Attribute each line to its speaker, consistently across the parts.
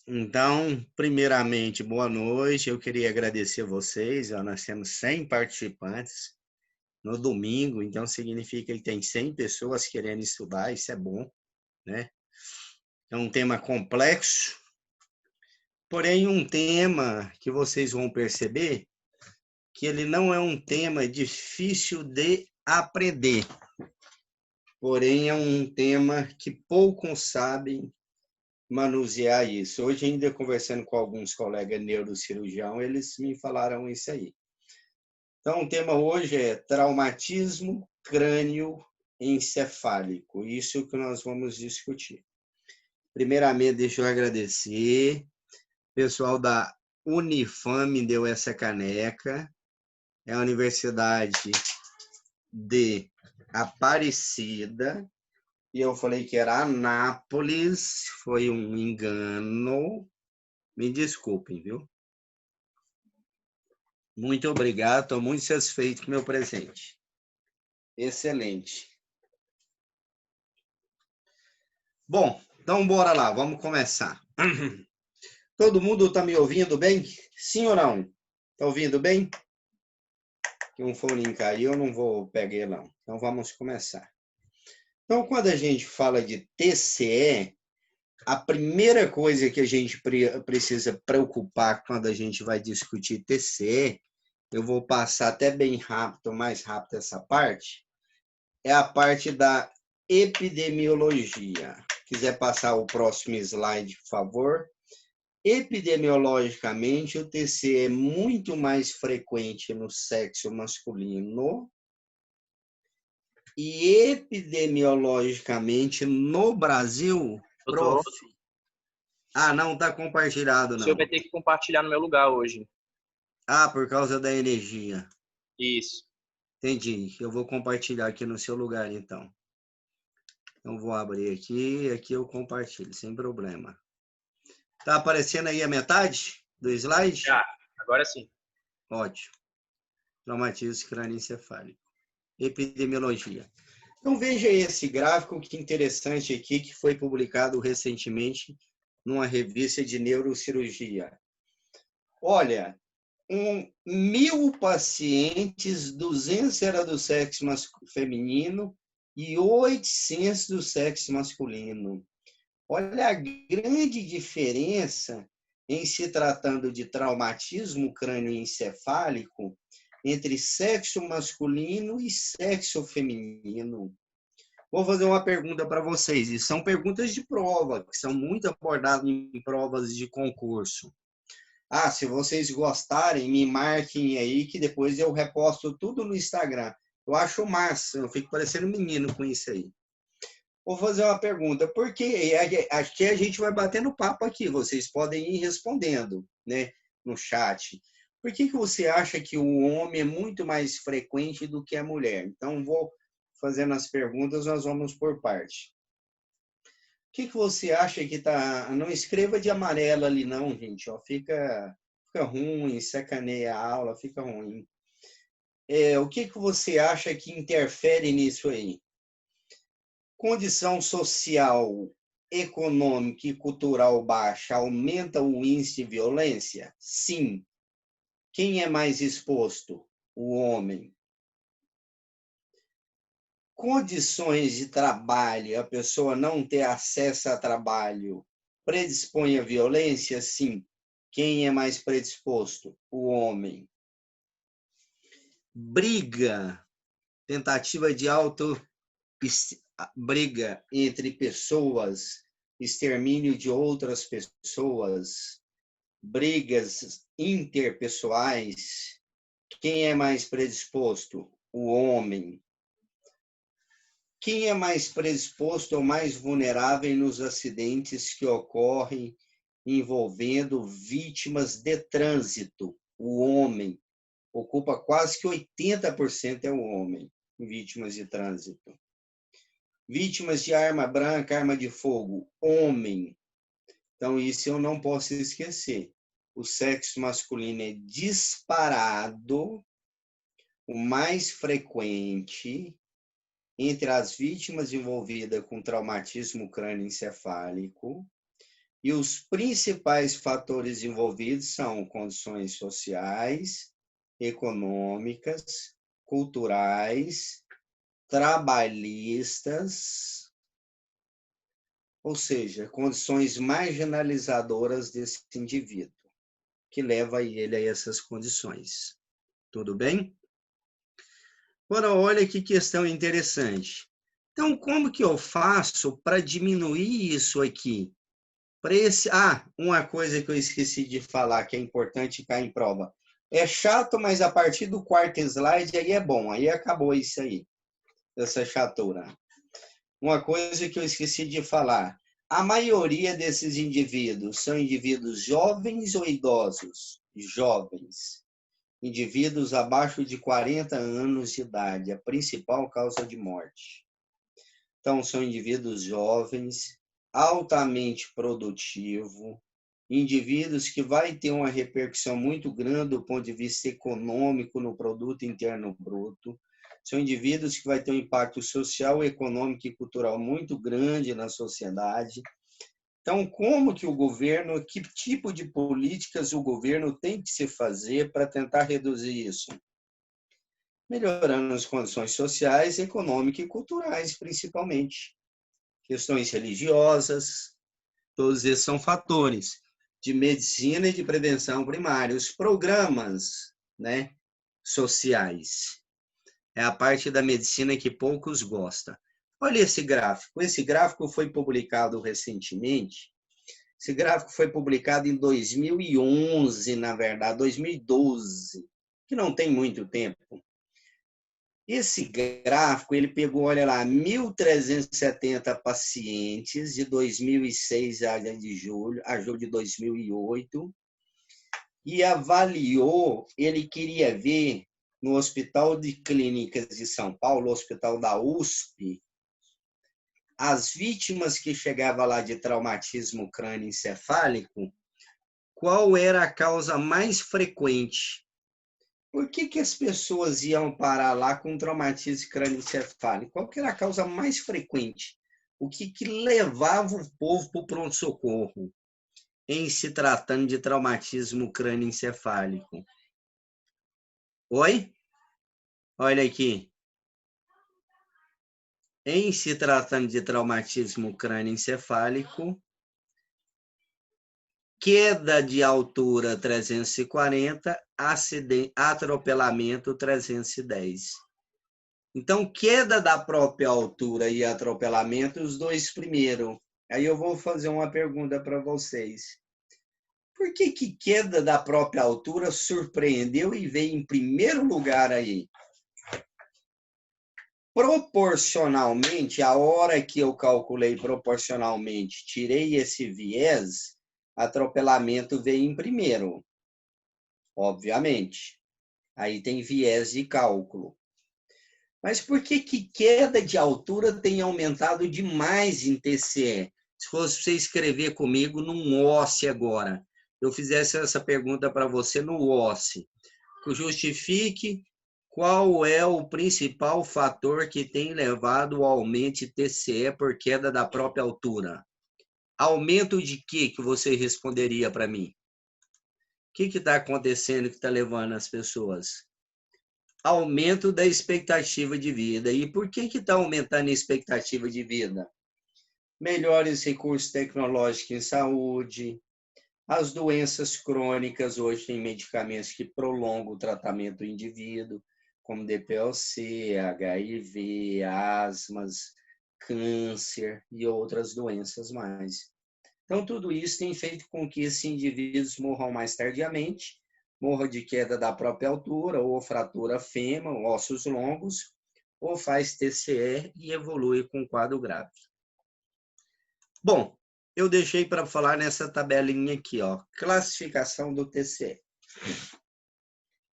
Speaker 1: Então, primeiramente, boa noite. Eu queria agradecer vocês. Nós temos 100 participantes no domingo, então significa que tem 100 pessoas querendo estudar, isso é bom, né? É um tema complexo, porém um tema que vocês vão perceber que ele não é um tema difícil de aprender, porém é um tema que poucos sabem manusear isso. Hoje, ainda conversando com alguns colegas neurocirurgião, eles me falaram isso aí. Então, o tema hoje é traumatismo crânioencefálico. Isso que nós vamos discutir. Primeiramente, deixa eu agradecer. O pessoal da Unifam me deu essa caneca. É a Universidade de Aparecida. E eu falei que era Anápolis. Foi um engano. Me desculpem, viu? Muito obrigado, estou muito satisfeito com o meu presente. Excelente. Bom, então bora lá, vamos começar. Todo mundo está me ouvindo bem? Sim ou não? Está ouvindo bem? Que um fone caiu, eu não vou pegar não. Então vamos começar. Então, quando a gente fala de TCE, a primeira coisa que a gente precisa preocupar quando a gente vai discutir TCE, eu vou passar até bem rápido, mais rápido essa parte, é a parte da epidemiologia. Quiser passar o próximo slide, por favor. Epidemiologicamente, o TC é muito mais frequente no sexo masculino e epidemiologicamente no Brasil,
Speaker 2: Doutor,
Speaker 1: não está compartilhado,
Speaker 2: o senhor
Speaker 1: não.
Speaker 2: vai ter que compartilhar no meu lugar hoje.
Speaker 1: Por causa da energia.
Speaker 2: Isso.
Speaker 1: Entendi. Eu vou compartilhar aqui no seu lugar, então. Então, vou abrir aqui eu compartilho, sem problema. Tá aparecendo aí a metade do slide?
Speaker 2: Já, agora sim.
Speaker 1: Ótimo. Traumatismo crânioencefálico. Epidemiologia. Então, veja esse gráfico, que interessante aqui, que foi publicado recentemente numa revista de neurocirurgia. Olha, 1.000 pacientes, 200 era do sexo feminino e 800 do sexo masculino. Olha a grande diferença em se tratando de traumatismo crânioencefálico entre sexo masculino e sexo feminino. Vou fazer uma pergunta para vocês, e são perguntas de prova, que são muito abordadas em provas de concurso. Se vocês gostarem, me marquem aí, que depois eu reposto tudo no Instagram. Eu acho massa, eu fico parecendo um menino com isso aí. Vou fazer uma pergunta, porque acho que a gente vai batendo papo aqui, vocês podem ir respondendo, né, no chat. Por que você acha que o homem é muito mais frequente do que a mulher? Então, vou fazendo as perguntas, nós vamos por parte. O que você acha que tá... Não escreva de amarelo ali não, gente, ó, fica ruim, sacaneia a aula, fica ruim. O que você acha que interfere nisso aí? Condição social, econômica e cultural baixa aumenta o índice de violência? Sim. Quem é mais exposto? O homem. Condições de trabalho, a pessoa não ter acesso a trabalho, predispõe à violência? Sim. Quem é mais predisposto? O homem. Briga, tentativa de briga entre pessoas, extermínio de outras pessoas, brigas interpessoais, quem é mais predisposto? O homem. Quem é mais predisposto ou mais vulnerável nos acidentes que ocorrem envolvendo vítimas de trânsito? O homem. Ocupa quase que 80% é o homem, vítimas de trânsito. Vítimas de arma branca, arma de fogo, homem. Então, isso eu não posso esquecer. O sexo masculino é disparado, o mais frequente entre as vítimas envolvidas com traumatismo crânioencefálico, E os principais fatores envolvidos são condições sociais, econômicas, culturais, trabalhistas, ou seja, condições marginalizadoras desse indivíduo, que leva ele a essas condições. Tudo bem? Agora, olha que questão interessante. Então, como que eu faço para diminuir isso aqui? Uma coisa que eu esqueci de falar, que é importante cair em prova. É chato, mas a partir do quarto slide aí é bom. Aí acabou isso aí, essa chatura. Uma coisa que eu esqueci de falar. A maioria desses indivíduos são indivíduos jovens ou idosos? Jovens. Indivíduos abaixo de 40 anos de idade, a principal causa de morte. Então, são indivíduos jovens, altamente produtivos, indivíduos que vai ter uma repercussão muito grande do ponto de vista econômico no produto interno bruto. São indivíduos que vai ter um impacto social, econômico e cultural muito grande na sociedade. Então, como que o governo, que tipo de políticas o governo tem que se fazer para tentar reduzir isso? Melhorando as condições sociais, econômicas e culturais, principalmente. Questões religiosas, todos esses são fatores de medicina e de prevenção primária. Os programas, né, sociais. É a parte da medicina que poucos gostam. Olha esse gráfico. Esse gráfico foi publicado recentemente. Esse gráfico foi publicado em 2011, na verdade, 2012, que não tem muito tempo. Esse gráfico, ele pegou, olha lá, 1.370 pacientes de 2006 a julho de 2008 e avaliou, ele queria ver no Hospital de Clínicas de São Paulo, Hospital da USP, as vítimas que chegavam lá de traumatismo crânioencefálico, qual era a causa mais frequente? Por que as pessoas iam parar lá com traumatismo crânioencefálico? Qual que era a causa mais frequente? O que levava o povo para o pronto-socorro em se tratando de traumatismo crânioencefálico? Oi? Olha aqui. Em se tratando de traumatismo crânioencefálico, queda de altura 340, atropelamento 310. Então, queda da própria altura e atropelamento, os dois primeiro. Aí eu vou fazer uma pergunta para vocês. Por que queda da própria altura surpreendeu e veio em primeiro lugar aí? Proporcionalmente, a hora que eu calculei proporcionalmente, tirei esse viés, atropelamento veio em primeiro, obviamente. Aí tem viés de cálculo. Mas por que queda de altura tem aumentado demais em TCE? Se fosse você escrever comigo num OSCE agora, eu fizesse essa pergunta para você no OSCE, justifique qual é o principal fator que tem levado ao aumento de TCE por queda da própria altura. Aumento de quê que você responderia para mim? O que está acontecendo que está levando as pessoas? Aumento da expectativa de vida. E por que está aumentando a expectativa de vida? Melhores recursos tecnológicos em saúde, as doenças crônicas, hoje tem medicamentos que prolongam o tratamento do indivíduo, como DPLC, HIV, asmas, câncer e outras doenças mais. Então, tudo isso tem feito com que esses indivíduos morram mais tardiamente, morra de queda da própria altura, ou fratura fêmur, ossos longos, ou faz TCE e evolui com quadro grave. Bom, eu deixei para falar nessa tabelinha aqui, ó, classificação do TCE.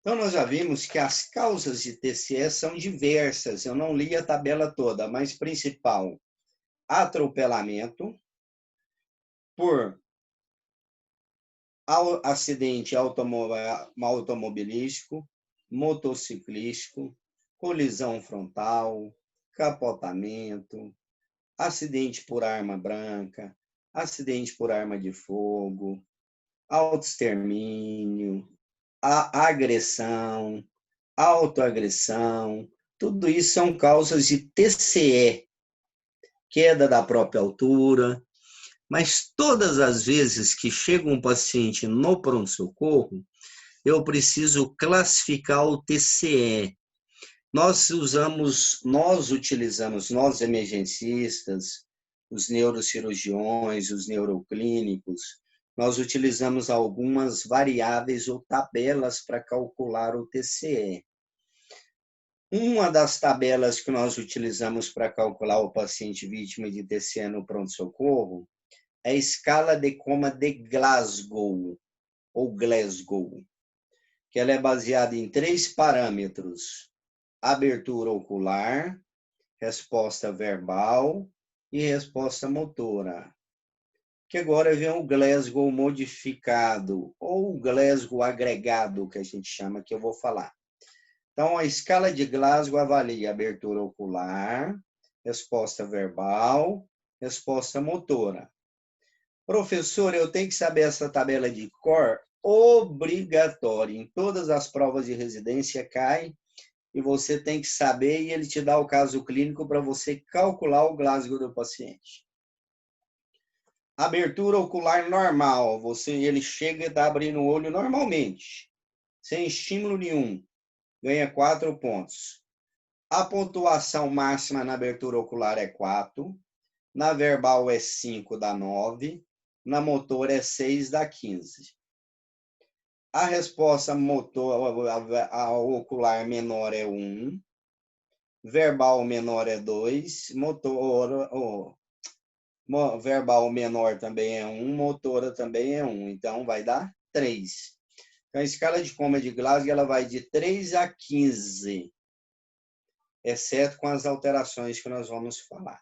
Speaker 1: Então, nós já vimos que as causas de TCE são diversas. Eu não li a tabela toda, mas principal, atropelamento por acidente automobilístico, motociclístico, colisão frontal, capotamento, acidente por arma branca, acidente por arma de fogo, autoextermínio, a agressão, autoagressão, tudo isso são causas de TCE, queda da própria altura, mas todas as vezes que chega um paciente no pronto-socorro, eu preciso classificar o TCE. Nós utilizamos, nós emergencistas, os neurocirurgiões, os neuroclínicos, nós utilizamos algumas variáveis ou tabelas para calcular o TCE. Uma das tabelas que nós utilizamos para calcular o paciente vítima de TCE no pronto-socorro é a escala de coma de Glasgow, ou Glasgow, que ela é baseada em 3 parâmetros: abertura ocular, resposta verbal e resposta motora. Que agora vem o Glasgow modificado, ou o Glasgow agregado, que a gente chama, que eu vou falar. Então, a escala de Glasgow avalia abertura ocular, resposta verbal, resposta motora. Professor, eu tenho que saber essa tabela de cor? Obrigatório. Em todas as provas de residência cai e você tem que saber, e ele te dá o caso clínico para você calcular o Glasgow do paciente. Abertura ocular normal, ele chega e está abrindo o olho normalmente, sem estímulo nenhum, ganha 4 pontos. A pontuação máxima na abertura ocular é 4, na verbal é 5, dá 9, na motor é 6, dá 15. A resposta motor, a ocular menor é 1, verbal menor é 2, verbal menor também é 1, motora também é 1, então vai dar 3. Então, a escala de coma de Glasgow ela vai de 3 a 15, exceto com as alterações que nós vamos falar.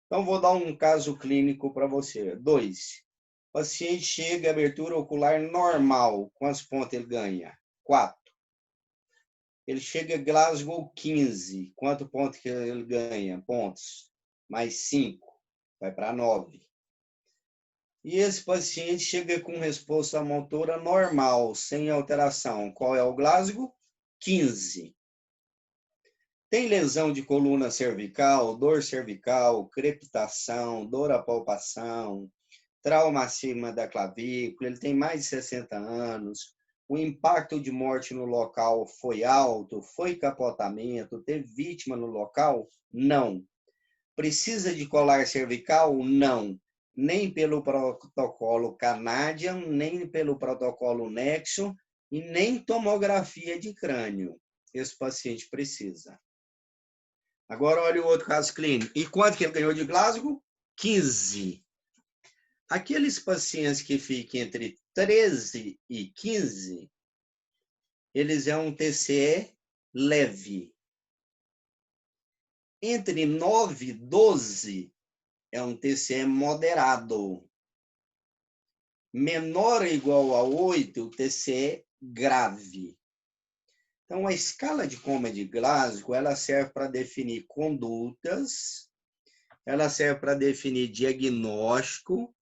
Speaker 1: Então, vou dar um caso clínico para você. 2. O paciente chega, abertura ocular normal. Quantos pontos ele ganha? 4. Ele chega Glasgow 15. Quanto ponto que ele ganha? Pontos. Mais 5. Vai para 9. E esse paciente chega com resposta motora normal, sem alteração. Qual é o Glasgow? 15. Tem lesão de coluna cervical, dor cervical, crepitação, dor à palpação, trauma acima da clavícula, ele tem mais de 60 anos, o impacto de morte no local foi alto, foi capotamento, teve vítima no local? Não. Precisa de colar cervical? Não. Nem pelo protocolo Canadian, nem pelo protocolo Nexo e nem tomografia de crânio. Esse paciente precisa. Agora, olha o outro caso clínico. E quanto que ele ganhou de Glasgow? 15. Aqueles pacientes que ficam entre 13 e 15, eles é um TCE leve. Entre 9 e 12, é um TCE moderado. Menor ou igual a 8, o TCE grave. Então, a escala de coma de Glasgow, ela serve para definir condutas, ela serve para definir diagnóstico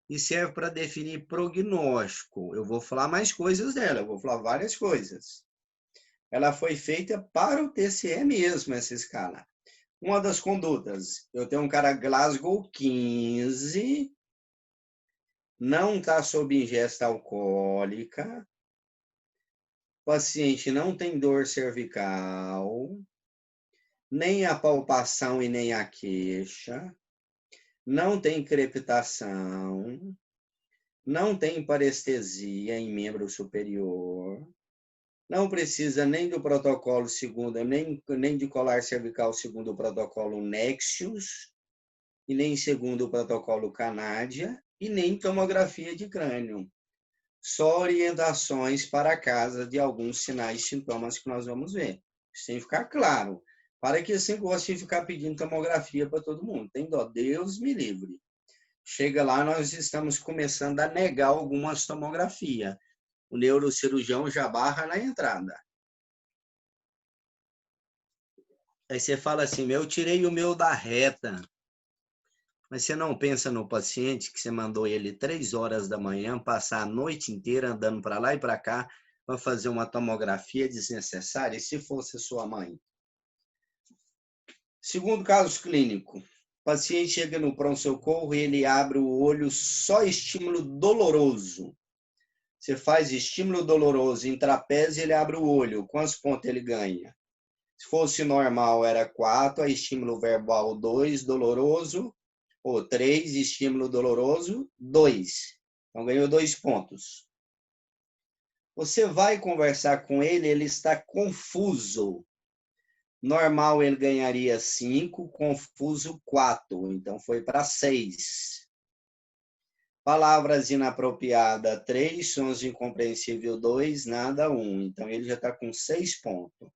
Speaker 1: e serve para definir prognóstico. Eu vou falar mais coisas dela, eu vou falar várias coisas. Ela foi feita para o TCE mesmo, essa escala. Uma das condutas, eu tenho um cara Glasgow 15, não está sob ingesta alcoólica, o paciente não tem dor cervical, nem a palpação e nem a queixa, não tem crepitação, não tem parestesia em membro superior, não precisa nem do protocolo segundo, nem de colar cervical segundo o protocolo Nexius, e nem segundo o protocolo Canadian, e nem tomografia de crânio. Só orientações para casa de alguns sinais e sintomas que nós vamos ver. Isso tem que ficar claro. Para que assim goste de ficar pedindo tomografia para todo mundo. Tem dó, Deus me livre. Chega lá, nós estamos começando a negar algumas tomografias. O neurocirurgião já barra na entrada. Aí você fala assim, eu tirei o meu da reta. Mas você não pensa no paciente que você mandou ele 3 horas da manhã, passar a noite inteira andando para lá e para cá para fazer uma tomografia desnecessária? E se fosse sua mãe? Segundo caso clínico, o paciente chega no pronto-socorro e ele abre o olho só estímulo doloroso. Você faz estímulo doloroso em trapézio, ele abre o olho. Quantos pontos ele ganha? Se fosse normal, era 4, a estímulo verbal 2, doloroso, ou 3, estímulo doloroso, 2. Então, ganhou 2 pontos. Você vai conversar com ele, ele está confuso. Normal, ele ganharia 5, confuso, 4. Então, foi para 6. Palavras inapropriadas, 3. Sons incompreensíveis, 2. Nada, 1. Então, ele já está com 6 pontos.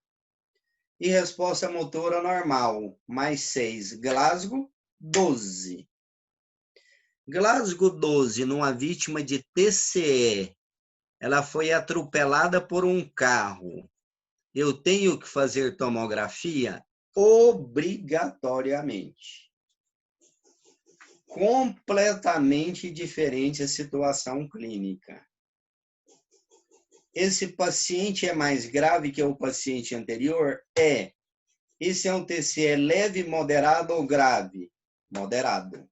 Speaker 1: E resposta motora normal, mais 6. Glasgow, 12. Glasgow 12, numa vítima de TCE, ela foi atropelada por um carro. Eu tenho que fazer tomografia? Obrigatoriamente. Completamente diferente a situação clínica. Esse paciente é mais grave que o paciente anterior? É. Esse é um TCE leve, moderado ou grave? Moderado.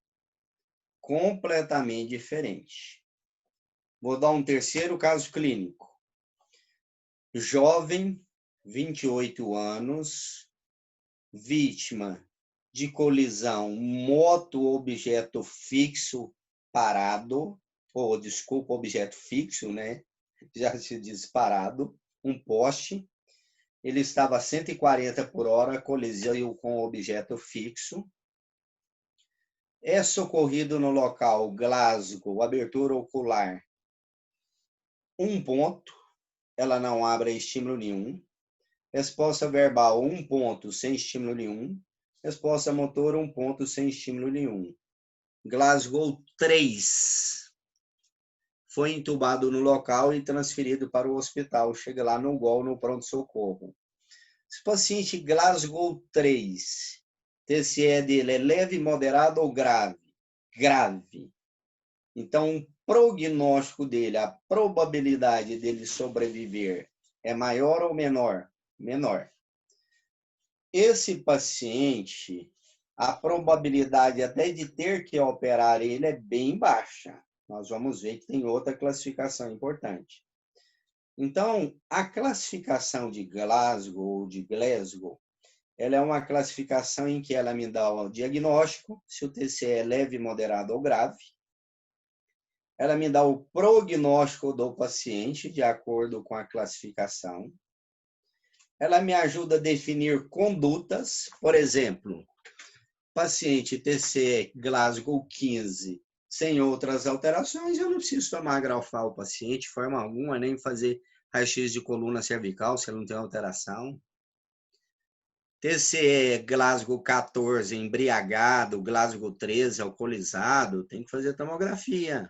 Speaker 1: Completamente diferente. Vou dar um terceiro caso clínico. Jovem, 28 anos, vítima de colisão moto-objeto fixo parado, ou desculpa, objeto fixo, né? Já se diz parado, um poste. Ele estava a 140 por hora, colisão com objeto fixo. É socorrido no local Glasgow, abertura ocular, 1 ponto, ela não abre estímulo nenhum. Resposta verbal, 1 ponto, sem estímulo nenhum. Resposta motora, 1 ponto, sem estímulo nenhum. Glasgow 3. Foi entubado no local e transferido para o hospital. Chega lá no GOL, no pronto-socorro. Esse paciente Glasgow 3, TCE dele é leve, moderado ou grave? Grave. Então, o prognóstico dele, a probabilidade dele sobreviver é maior ou menor? Menor. Esse paciente, a probabilidade até de ter que operar ele é bem baixa. Nós vamos ver que tem outra classificação importante. Então, a classificação de Glasgow ou de Glasgow, ela é uma classificação em que ela me dá o diagnóstico, se o TCE é leve, moderado ou grave. Ela me dá o prognóstico do paciente, de acordo com a classificação. Ela me ajuda a definir condutas, por exemplo, paciente TCE Glasgow 15, sem outras alterações, eu não preciso tomar Gralfal o paciente, de forma alguma, nem fazer raio-x de coluna cervical, se ele não tem alteração. TCE Glasgow 14, embriagado, Glasgow 13, alcoolizado, tem que fazer tomografia.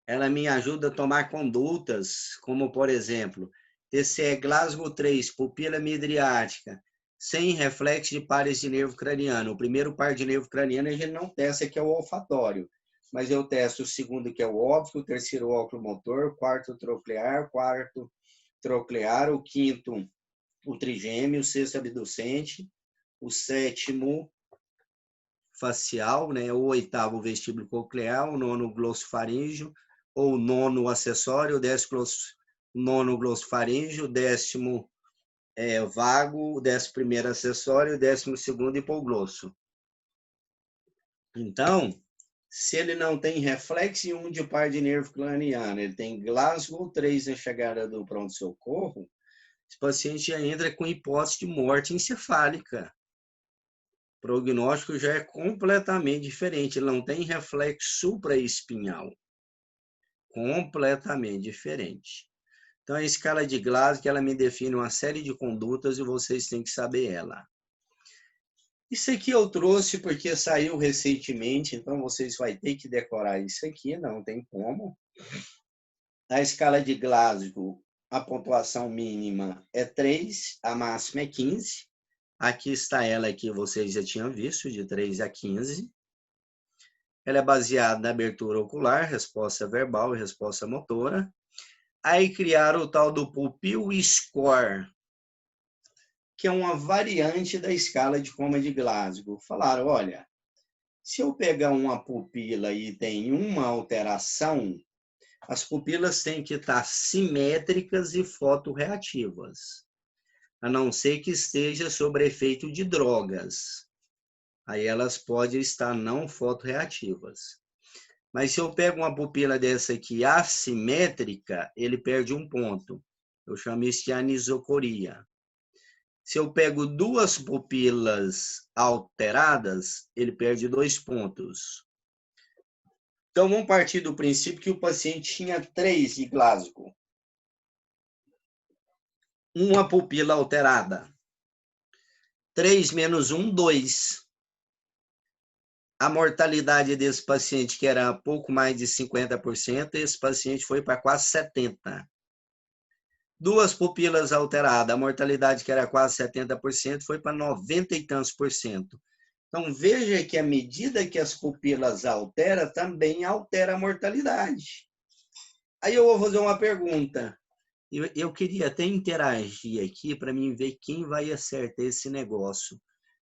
Speaker 1: Ela me ajuda a tomar condutas, como, por exemplo, TCE Glasgow 3, pupila midriática, sem reflexo de pares de nervo craniano. O primeiro par de nervo craniano a gente não testa, que é o olfatório, mas eu testo o segundo, que é o óptico, o terceiro, o oculomotor, o quarto, o troclear, o quinto, o trigêmeo, o sexto, abducente, o sétimo, facial, né? O oitavo, o vestíbulo coclear, o nono, glossofaríngeo, ou nono acessório, o 10º nono glossofaríngeo, o 10º vago, o 11º acessório, o 12º hipoglosso. Então, se ele não tem reflexo em um de par de nervo craniano, ele tem Glasgow 3 na chegada do pronto-socorro, esse paciente já entra com hipótese de morte encefálica. O prognóstico já é completamente diferente, ele não tem reflexo supraespinhal. Completamente diferente. Então, a escala de Glasgow, ela me define uma série de condutas e vocês têm que saber ela. Isso aqui eu trouxe porque saiu recentemente, então vocês vão ter que decorar isso aqui, não tem como. A escala de Glasgow, a pontuação mínima é 3, a máxima é 15. Aqui está ela que vocês já tinham visto, de 3 a 15. Ela é baseada na abertura ocular, resposta verbal e resposta motora. Aí criaram o tal do Pupil Score, que é uma variante da escala de coma de Glasgow. Falaram, olha, se eu pegar uma pupila e tem uma alteração, as pupilas têm que estar simétricas e fotorreativas, a não ser que esteja sob efeito de drogas. Aí elas podem estar não fotorreativas. Mas se eu pego uma pupila dessa aqui assimétrica, ele perde um ponto. Eu chamo isso de anisocoria. Se eu pego duas pupilas alteradas, ele perde 2 pontos. Então, vamos partir do princípio que o paciente tinha 3 de Glasgow. Uma pupila alterada. 3 menos 1, 2. A mortalidade desse paciente, que era pouco mais de 50%, esse paciente foi para quase 70%. Duas pupilas alteradas, a mortalidade, que era quase 70%, foi para 90 e tantos por cento. Então, veja que à medida que as pupilas alteram, também altera a mortalidade. Aí eu vou fazer uma pergunta. Eu queria até interagir aqui para mim ver quem vai acertar esse negócio.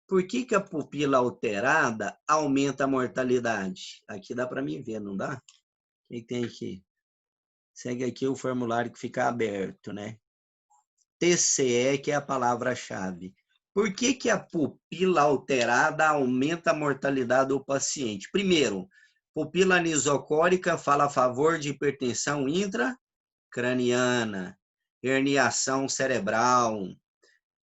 Speaker 1: Por que a pupila alterada aumenta a mortalidade? Aqui dá para mim ver, não dá? O que tem aqui? Segue aqui o formulário que fica aberto, né? TCE, que é a palavra-chave. Por que a pupila alterada aumenta a mortalidade do paciente? Primeiro, pupila anisocórica fala a favor de hipertensão intracraniana, herniação cerebral.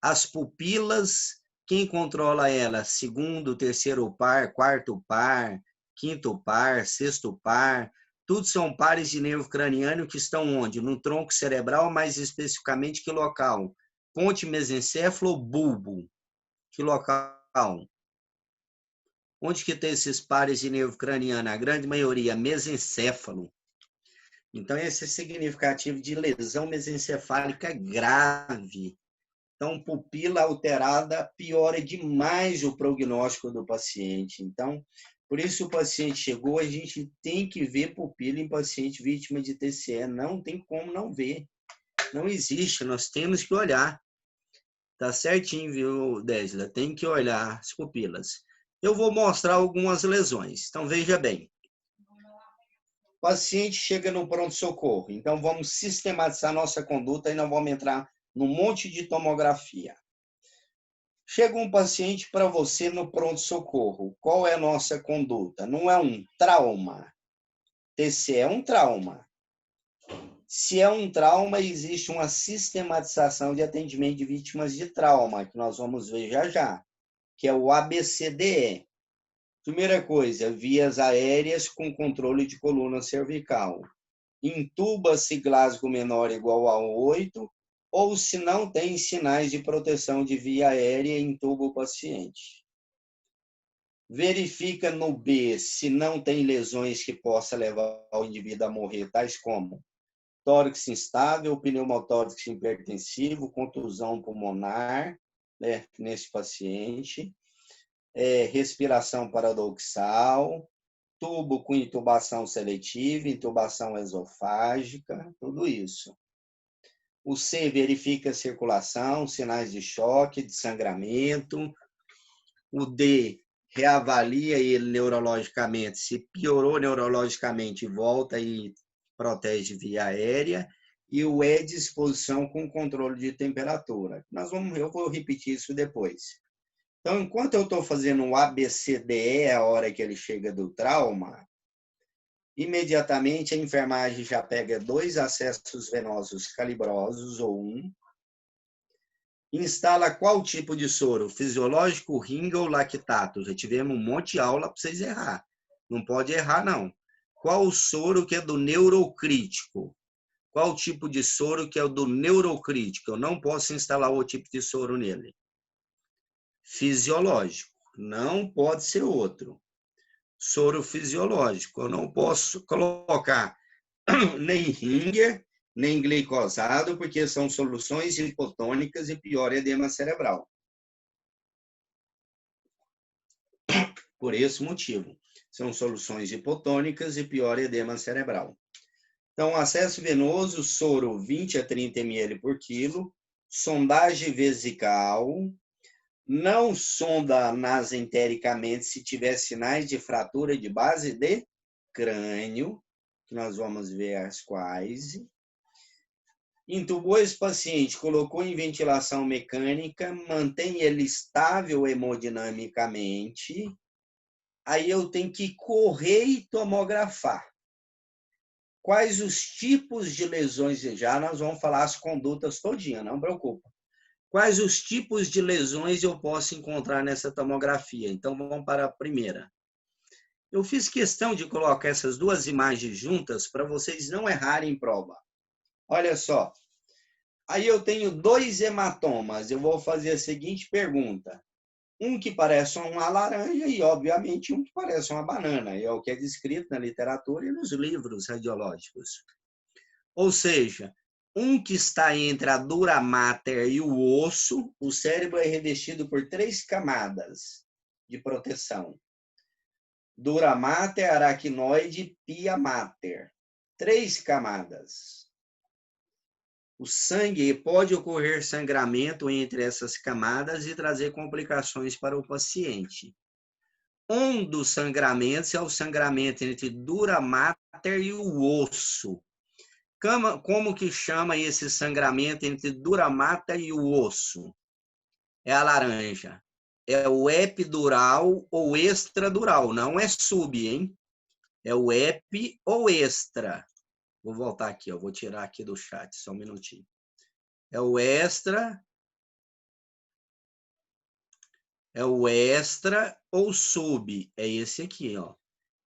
Speaker 1: As pupilas, quem controla elas? Segundo, terceiro par, quarto par, quinto par, sexto par. Tudo são pares de nervo craniano que estão onde? No tronco cerebral, mais especificamente que local? Ponte mesencéfalo ou bulbo? Que local? Onde que tem esses pares de nervo craniano? A grande maioria, mesencéfalo. Então, esse é significativo de lesão mesencefálica grave. Então, pupila alterada piora demais o prognóstico do paciente. Então, por isso o paciente chegou, a gente tem que ver pupila em paciente vítima de TCE. Não tem como não ver. Não existe, nós temos que olhar. Tá certinho, viu, Désila? Tem que olhar as pupilas. Eu vou mostrar algumas lesões. Então, veja bem. O paciente chega no pronto-socorro. Então, vamos sistematizar nossa conduta e não vamos entrar num monte de tomografia. Chega um paciente para você no pronto-socorro. Qual é a nossa conduta? Não é um trauma. TCE é um trauma. Se é um trauma, existe uma sistematização de atendimento de vítimas de trauma, que nós vamos ver já já, que é o ABCDE. Primeira coisa, vias aéreas com controle de coluna cervical. Intuba-se Glasgow menor igual a 8, ou se não tem sinais de proteção de via aérea, intuba o paciente. Verifica no B se não tem lesões que possa levar o indivíduo a morrer, tais como tórax instável, pneumotórax hipertensivo, contusão pulmonar, né, nesse paciente, respiração paradoxal, tubo com intubação seletiva, intubação esofágica, tudo isso. O C verifica a circulação, sinais de choque, de sangramento. O D reavalia ele neurologicamente, se piorou neurologicamente, volta e protege via aérea. E o E, disposição com controle de temperatura. Eu vou repetir isso depois. Então, enquanto eu estou fazendo o ABCDE, a hora que ele chega do trauma, imediatamente a enfermagem já pega 2 acessos venosos calibrosos, ou 1, instala qual tipo de soro? Fisiológico, ringa ou lactato? Já tivemos um monte de aula para vocês errar. Não pode errar, não. Qual o soro que é do neurocrítico? Qual o tipo de soro que é o do neurocrítico? Eu não posso instalar o tipo de soro nele. Fisiológico. Não pode ser outro. Soro fisiológico. Eu não posso colocar nem ringer, nem glicosado, porque são soluções hipotônicas e pior edema cerebral. por esse motivo. São soluções hipotônicas e pior edema cerebral. Então, acesso venoso, soro 20 a 30 ml por quilo, sondagem vesical, não sonda nasentericamente se tiver sinais de fratura de base de crânio, que nós vamos ver as quais. Entubou esse paciente, colocou em ventilação mecânica, mantém ele estável hemodinamicamente, aí eu tenho que correr e tomografar. Quais os tipos de lesões? Já nós vamos falar as condutas todinha, não preocupa. Quais os tipos de lesões eu posso encontrar nessa tomografia? Então, vamos para a primeira. Eu fiz questão de colocar essas duas imagens juntas para vocês não errarem em prova. Olha só. Aí eu tenho 2 hematomas. Eu vou fazer a seguinte pergunta. Um que parece uma laranja e, obviamente, um que parece uma banana. É o que é descrito na literatura e nos livros radiológicos. Ou seja, um que está entre a dura mater e o osso, o cérebro é revestido por 3 camadas de proteção. Dura mater, aracnoide, pia mater. 3 camadas. O sangue pode ocorrer sangramento entre essas camadas e trazer complicações para o paciente. Um dos sangramentos é o sangramento entre dura mater e o osso. Como que chama esse sangramento entre dura mater e o osso? É a laranja. É o epidural ou extradural, não é sub, hein? É o epi ou extra. Vou voltar aqui, vou tirar aqui do chat, só um minutinho. É o extra ou sub. É esse aqui, ó.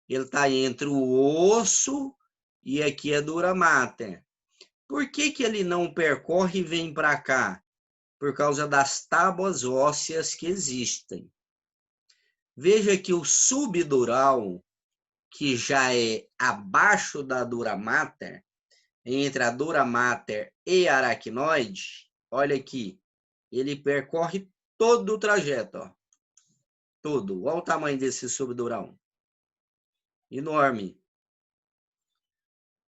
Speaker 1: Ele está entre o osso e aqui é dura mater. Por que ele não percorre e vem para cá? Por causa das tábuas ósseas que existem. Veja que o subdural, que já é abaixo da dura mater, entre a dura mater e a aracnoide, olha aqui, ele percorre todo o trajeto, ó. Todo. Olha o tamanho desse subdural. Enorme.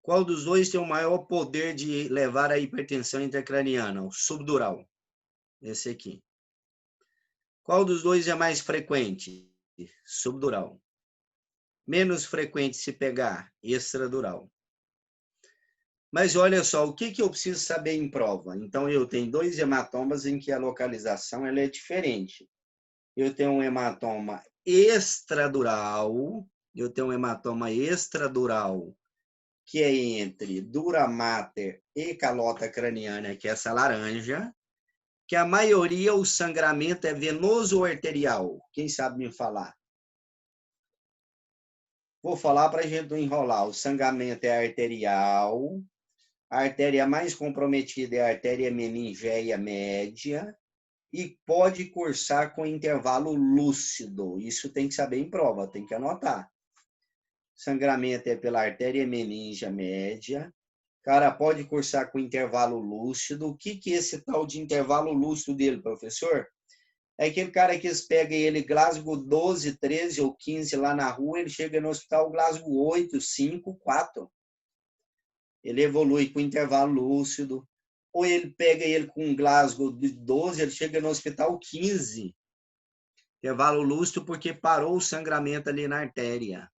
Speaker 1: Qual dos dois tem o maior poder de levar à hipertensão intracraniana? O subdural. Esse aqui. Qual dos dois é mais frequente? Subdural. Menos frequente se pegar? Extradural. Mas olha só, o que eu preciso saber em prova? Então, eu tenho 2 hematomas em que a localização ela é diferente. Eu tenho um hematoma extradural, que é entre dura mater e calota craniana, que é essa laranja, que a maioria o sangramento é venoso ou arterial? Quem sabe me falar? Vou falar para a gente não enrolar. O sangramento é arterial, a artéria mais comprometida é a artéria meningéia média e pode cursar com intervalo lúcido. Isso tem que saber em prova, tem que anotar. Sangramento é pela artéria meningea média. Cara, pode cursar com intervalo lúcido. O que é esse tal de intervalo lúcido dele, professor? É aquele cara que eles pegam ele Glasgow 12, 13 ou 15 lá na rua, ele chega no hospital Glasgow 8, 5, 4. Ele evolui com intervalo lúcido. Ou ele pega ele com Glasgow de 12, ele chega no hospital 15. Intervalo lúcido porque parou o sangramento ali na artéria.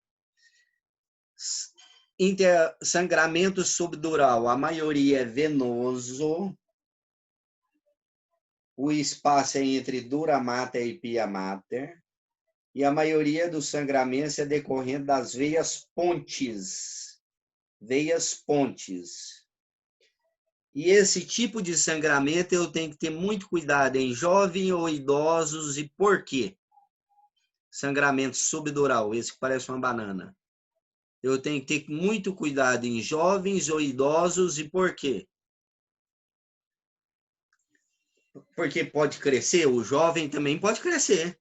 Speaker 1: Sangramento subdural, a maioria é venoso. O espaço é entre dura mater e pia mater. E a maioria dos sangramentos é decorrente das veias pontes. Veias pontes. E esse tipo de sangramento eu tenho que ter muito cuidado em jovens ou idosos. E por quê? Sangramento subdural, esse que parece uma banana. Eu tenho que ter muito cuidado em jovens ou idosos. E por quê? Porque pode crescer, o jovem também pode crescer.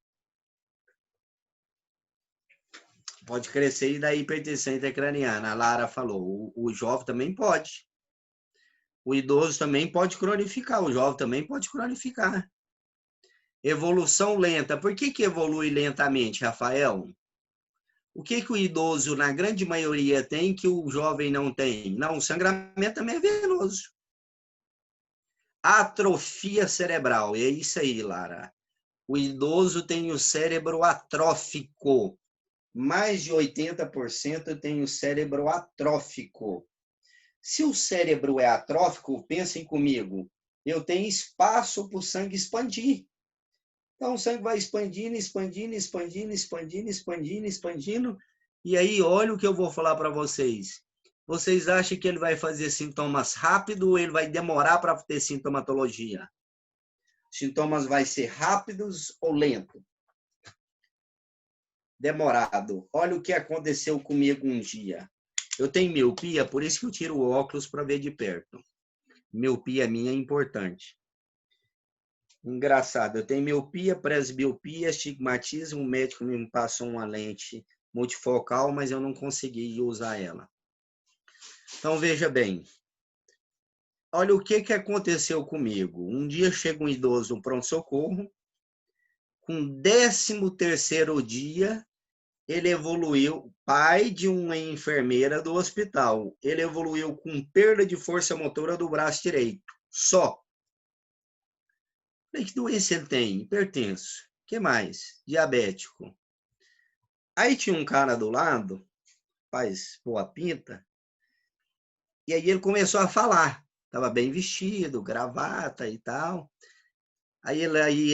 Speaker 1: Pode crescer e dar hipertensão intracraniana. A Lara falou, o jovem também pode. O idoso também pode cronificar, o jovem também pode cronificar. Evolução lenta. Por que evolui lentamente, Rafael? O que o idoso, na grande maioria, tem que o jovem não tem? Não, o sangramento também é venoso. Atrofia cerebral. É isso aí, Lara. O idoso tem o cérebro atrófico. Mais de 80% tem o cérebro atrófico. Se o cérebro é atrófico, pensem comigo, eu tenho espaço para o sangue expandir. Então, o sangue vai expandindo, expandindo, expandindo, expandindo, expandindo, expandindo. E aí, olha o que eu vou falar para vocês. Vocês acham que ele vai fazer sintomas rápido ou ele vai demorar para ter sintomatologia? Sintomas vai ser rápidos ou lento? Demorado. Olha o que aconteceu comigo um dia. Eu tenho miopia, por isso que eu tiro o óculos para ver de perto. Miopia minha é importante. Engraçado, eu tenho miopia, presbiopia, astigmatismo, o médico me passou uma lente multifocal, mas eu não consegui usar ela. Então, veja bem. Olha o que aconteceu comigo. Um dia chega um idoso no pronto-socorro, com o 13º dia, ele evoluiu, pai de uma enfermeira do hospital. Ele evoluiu com perda de força motora do braço direito. Só. Que doença ele tem? Hipertenso. O que mais? Diabético. Aí tinha um cara do lado, faz boa pinta, e aí ele começou a falar. Estava bem vestido, gravata e tal. Aí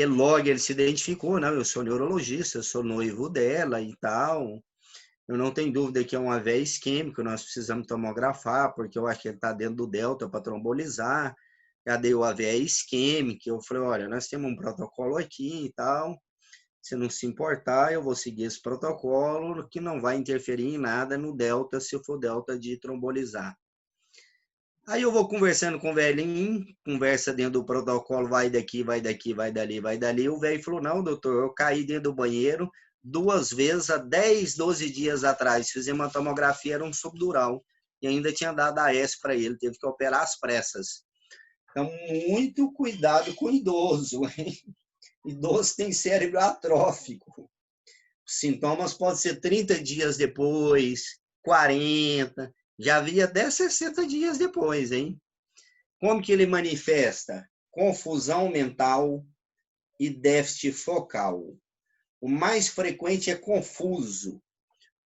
Speaker 1: logo ele se identificou, não, eu sou neurologista, eu sou noivo dela e tal. Eu não tenho dúvida que é uma veia isquêmica, nós precisamos tomografar, porque eu acho que ele está dentro do delta para trombolizar. Já deu a veia isquêmica. Eu falei, olha, nós temos um protocolo aqui e tal. Se não se importar, eu vou seguir esse protocolo, que não vai interferir em nada no delta, se for delta de trombolizar. Aí eu vou conversando com o velhinho, conversa dentro do protocolo, vai daqui, vai daqui, vai dali, vai dali. O velho falou, não, doutor, eu caí dentro do banheiro 2 vezes há 10, 12 dias atrás. Fizemos uma tomografia, era um subdural. E ainda tinha dado AS para ele, teve que operar às pressas. Então, muito cuidado com o idoso, hein? Idoso tem cérebro atrófico. Os sintomas podem ser 30 dias depois, 40, já vi até 60 dias depois, hein? Como que ele manifesta? Confusão mental e déficit focal. O mais frequente é confuso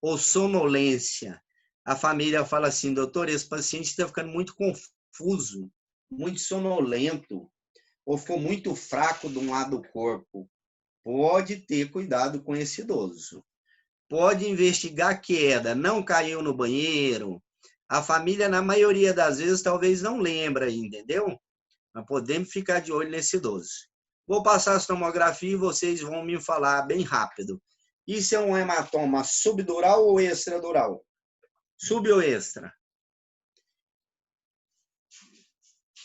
Speaker 1: ou sonolência. A família fala assim, doutor, esse paciente está ficando muito confuso, muito sonolento, ou ficou muito fraco de um lado do corpo. Pode ter cuidado com esse idoso. Pode investigar queda, não caiu no banheiro. A família, na maioria das vezes, talvez não lembra, entendeu? Mas podemos ficar de olho nesse idoso. Vou passar a tomografia e vocês vão me falar bem rápido. Isso é um hematoma subdural ou extradural? Sub ou extra?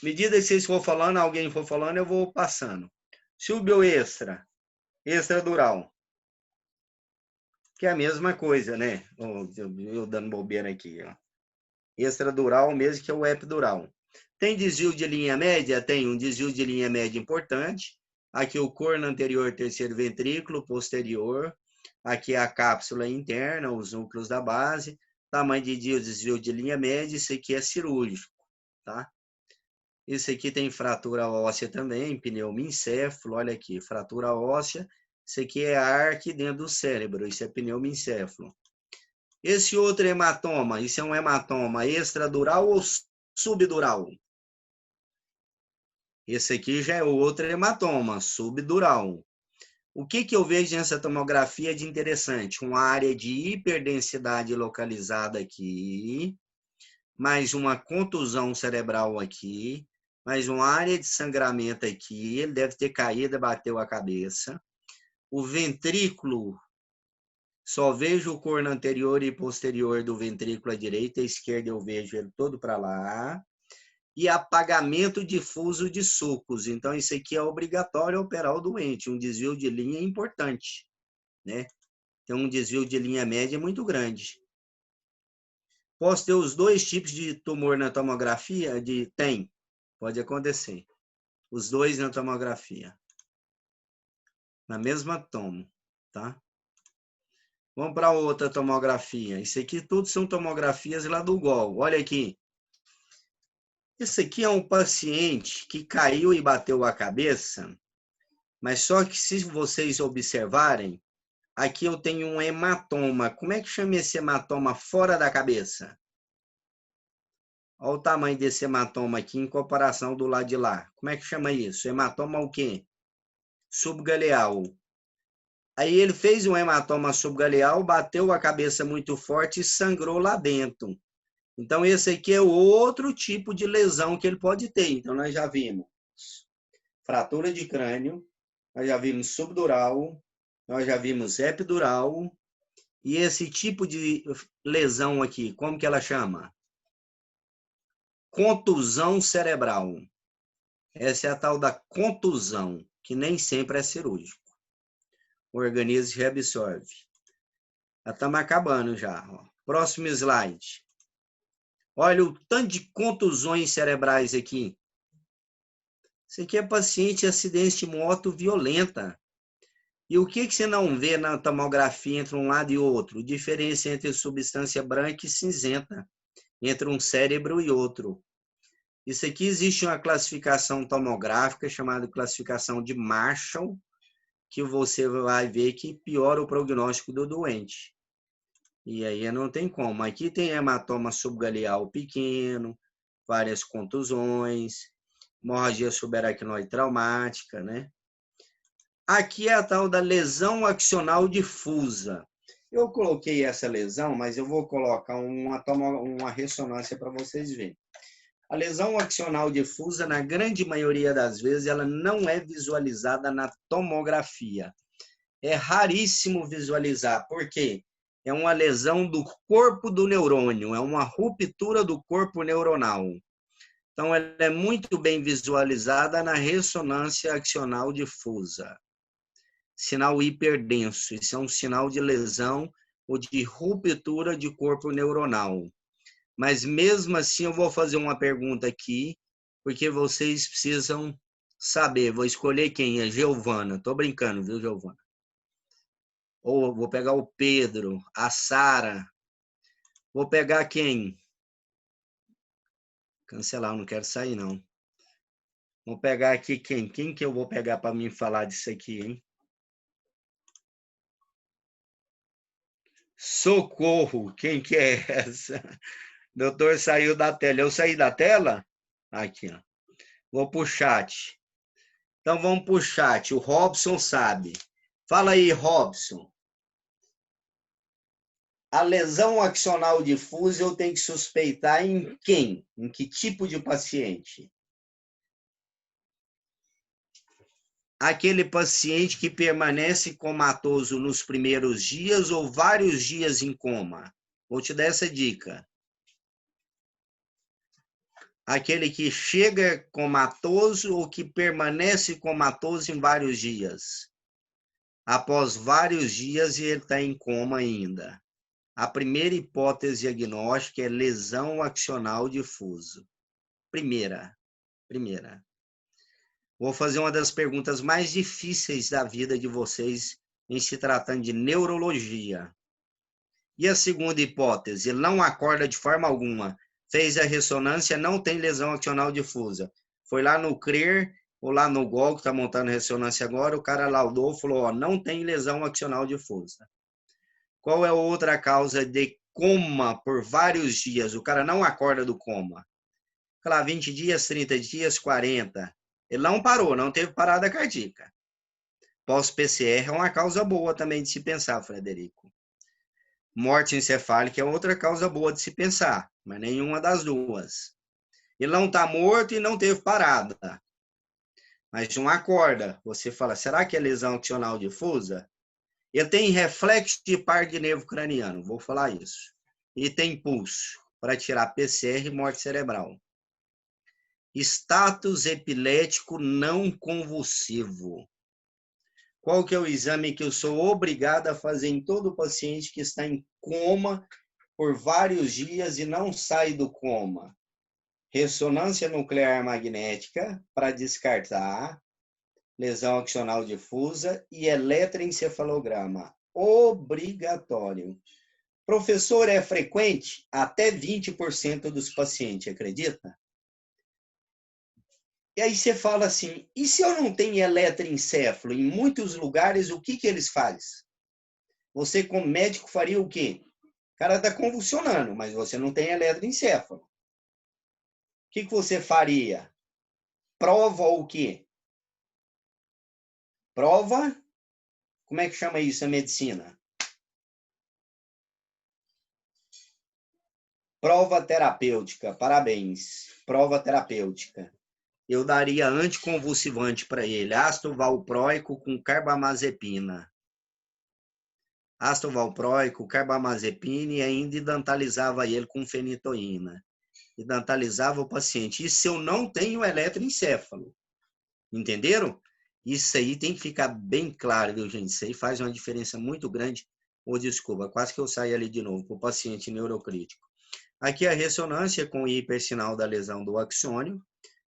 Speaker 1: À medida que vocês for falando, alguém for falando, eu vou passando. Sub ou extra? Extradural. Que é a mesma coisa, né? Eu dando bobeira aqui, ó. Extradural mesmo que é o epidural. Tem desvio de linha média? Tem um desvio de linha média importante. Aqui o corno anterior, terceiro ventrículo, posterior. Aqui a cápsula interna, os núcleos da base. Tamanho de desvio de linha média, isso aqui é cirúrgico, tá? Isso aqui tem fratura óssea também, pneumoencéfalo, olha aqui, fratura óssea. Isso aqui é ar aqui dentro do cérebro, isso é pneumoencéfalo. Esse outro hematoma, isso é um hematoma extradural ou subdural? Esse aqui já é outro hematoma, subdural. O que eu vejo nessa tomografia de interessante? Uma área de hiperdensidade localizada aqui, mais uma contusão cerebral aqui, mais uma área de sangramento aqui, ele deve ter caído e bateu a cabeça. O ventrículo, só vejo o corno anterior e posterior do ventrículo à direita, à esquerda eu vejo ele todo para lá. E apagamento difuso de sulcos. Então, isso aqui é obrigatório operar o doente. Um desvio de linha é importante, né? Então, um desvio de linha média é muito grande. Posso ter os 2 tipos de tumor na tomografia? Tem, pode acontecer. Os 2 na tomografia. Na mesma toma, tá? Vamos para outra tomografia. Isso aqui tudo são tomografias lá do GOL. Olha aqui. Esse aqui é um paciente que caiu e bateu a cabeça, mas só que se vocês observarem, aqui eu tenho um hematoma. Como é que chama esse hematoma fora da cabeça? Olha o tamanho desse hematoma aqui em comparação do lado de lá. Como é que chama isso? Hematoma o quê? Subgaleal. Aí ele fez um hematoma subgaleal, bateu a cabeça muito forte e sangrou lá dentro. Então, esse aqui é outro tipo de lesão que ele pode ter. Então, nós já vimos fratura de crânio, nós já vimos subdural, nós já vimos epidural. E esse tipo de lesão aqui, como que ela chama? Contusão cerebral. Essa é a tal da contusão, que nem sempre é cirúrgico. O organismo reabsorve. Já estamos acabando já. Ó. Próximo slide. Olha o tanto de contusões cerebrais aqui. Isso aqui é paciente de acidente de moto violenta. E o que você não vê na tomografia entre um lado e outro? Diferença entre substância branca e cinzenta, entre um cérebro e outro. Isso aqui existe uma classificação tomográfica chamada classificação de Marshall, que você vai ver que piora o prognóstico do doente. E aí não tem como. Aqui tem hematoma subgaleal pequeno, várias contusões, hemorragia subaracnoide traumática, né? Aqui é a tal da lesão axonal difusa. Eu coloquei essa lesão, mas eu vou colocar uma ressonância para vocês verem. A lesão axonal difusa, na grande maioria das vezes, ela não é visualizada na tomografia. É raríssimo visualizar. Por quê? É uma lesão do corpo do neurônio, é uma ruptura do corpo neuronal. Então, ela é muito bem visualizada na ressonância axonal difusa. Sinal hiperdenso, isso é um sinal de lesão ou de ruptura de corpo neuronal. Mas, mesmo assim, eu vou fazer uma pergunta aqui, porque vocês precisam saber. Vou escolher quem? A Giovana. Estou brincando, viu, Giovana? Ou vou pegar o Pedro, a Sara. Vou pegar quem? Cancelar, eu não quero sair, não. Vou pegar aqui quem? Quem que eu vou pegar para mim falar disso aqui, hein? Socorro! Quem que é essa? Doutor saiu da tela. Eu saí da tela? Aqui, ó. Vou pro chat. Então vamos pro chat. O Robson sabe. Fala aí, Robson. A lesão axonal difusa eu tenho que suspeitar em quem? Em que tipo de paciente? Aquele paciente que permanece comatoso nos primeiros dias ou vários dias em coma. Vou te dar essa dica. Aquele que chega comatoso ou que permanece comatoso em vários dias. Após vários dias e ele está em coma ainda. A primeira hipótese diagnóstica é lesão axonal difuso. Primeira. Vou fazer uma das perguntas mais difíceis da vida de vocês em se tratando de neurologia. E a segunda hipótese? Ele não acorda de forma alguma. Fez a ressonância, não tem lesão axonal difusa. Foi lá no CRER, ou lá no GOL, que está montando ressonância agora, o cara laudou, falou, ó, não tem lesão axonal difusa. Qual é a outra causa de coma por vários dias? O cara não acorda do coma. Lá, 20 dias, 30 dias, 40. Ele não parou, não teve parada cardíaca. Pós-PCR é uma causa boa também de se pensar, Frederico. Morte encefálica é outra causa boa de se pensar, mas nenhuma das duas. Ele não está morto e não teve parada. Mas não acorda. Você fala, será que é lesão axonal difusa? Ele tem reflexo de par de nervo craniano, vou falar isso. E tem pulso para tirar PCR e morte cerebral. Status epilético não convulsivo. Qual que é o exame que eu sou obrigado a fazer em todo paciente que está em coma por vários dias e não sai do coma? Ressonância nuclear magnética para descartar lesão axonal difusa e eletroencefalograma. Obrigatório. Professor, é frequente? Até 20% dos pacientes, acredita? E aí você fala assim, e se eu não tenho eletroencefalo? Em muitos lugares, o que eles fazem? Você, como médico, faria o quê? O cara está convulsionando, mas você não tem eletroencefalo. O que você faria? Prova o quê? Prova? Como é que chama isso na medicina? Prova terapêutica. Parabéns. Prova terapêutica. Eu daria anticonvulsivante para ele, ácido valproico com carbamazepina. Ácido valproico, carbamazepina e ainda idantalizava ele com fenitoína. Idantalizava o paciente. Isso eu não tenho eletroencefalo. Entenderam? Isso aí tem que ficar bem claro, viu, gente? Isso aí faz uma diferença muito grande. Ou desculpa, quase que eu saí ali de novo, para o paciente neurocrítico. Aqui a ressonância com o hipersinal da lesão do axônio.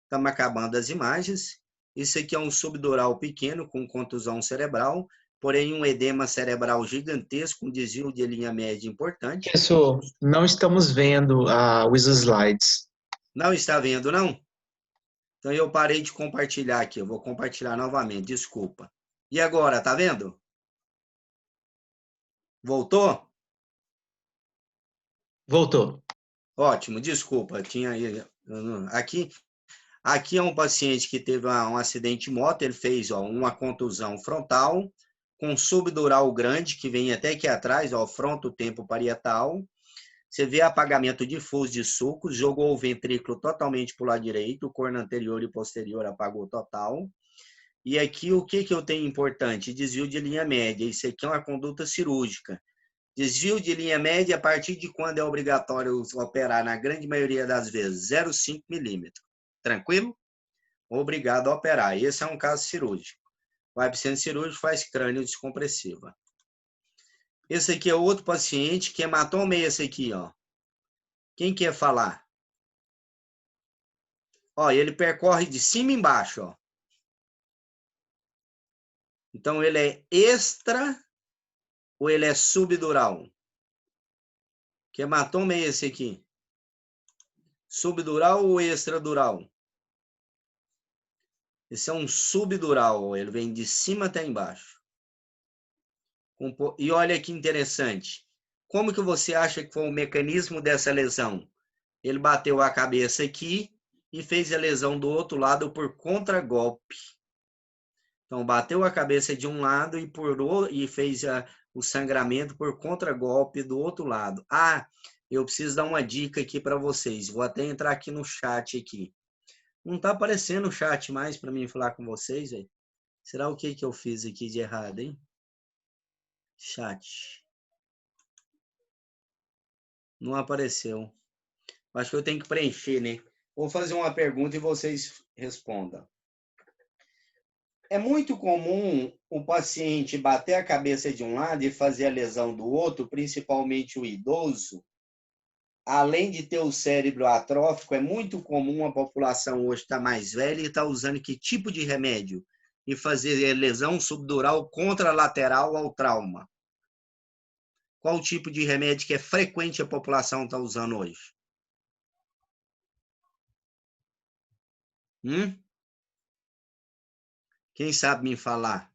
Speaker 1: Estamos acabando as imagens. Isso aqui é um subdural pequeno com contusão cerebral, porém um edema cerebral gigantesco, um desvio de linha média importante.
Speaker 3: Professor, não estamos vendo os slides.
Speaker 1: Não está vendo, não? Então eu parei de compartilhar aqui. Eu vou compartilhar novamente, desculpa. E agora, tá vendo? Voltou?
Speaker 3: Voltou.
Speaker 1: Ótimo, desculpa. Tinha aqui é um paciente que teve um acidente de moto, ele fez uma contusão frontal com subdural grande, que vem até aqui atrás, frontotempo parietal. Você vê apagamento difuso de sulcos, jogou o ventrículo totalmente para o lado direito, o corno anterior e posterior apagou total. E aqui o que eu tenho importante? Desvio de linha média. Isso aqui é uma conduta cirúrgica. Desvio de linha média a partir de quando é obrigatório operar, na grande maioria das vezes, 0,5 milímetro. Tranquilo? Obrigado a operar. Esse é um caso cirúrgico. O epicentro cirúrgico faz crânio descompressiva. Esse aqui é outro paciente que hematoma é esse aqui, ó. Quem quer falar? Ó, ele percorre de cima e embaixo, ó. Então ele é extra ou ele é subdural? Que hematoma é esse aqui? Subdural ou extradural? Esse é um subdural, ele vem de cima até embaixo. E olha que interessante. Como que você acha que foi o mecanismo dessa lesão? Ele bateu a cabeça aqui e fez a lesão do outro lado por contragolpe. Então, bateu a cabeça de um lado e fez o sangramento por contragolpe do outro lado. Ah, eu preciso dar uma dica aqui para vocês. Vou até entrar aqui no chat aqui. Não está aparecendo o chat mais para mim falar com vocês, velho. Será o que eu fiz aqui de errado, hein? Chat. Não apareceu. Acho que eu tenho que preencher, né? Vou fazer uma pergunta e vocês respondam. É muito comum o paciente bater a cabeça de um lado e fazer a lesão do outro, principalmente o idoso. Além de ter o cérebro atrófico, é muito comum a população hoje estar mais velha e estar usando que tipo de remédio? E fazer lesão subdural contralateral ao trauma. Qual tipo de remédio que é frequente a população estar usando hoje? Quem sabe me falar?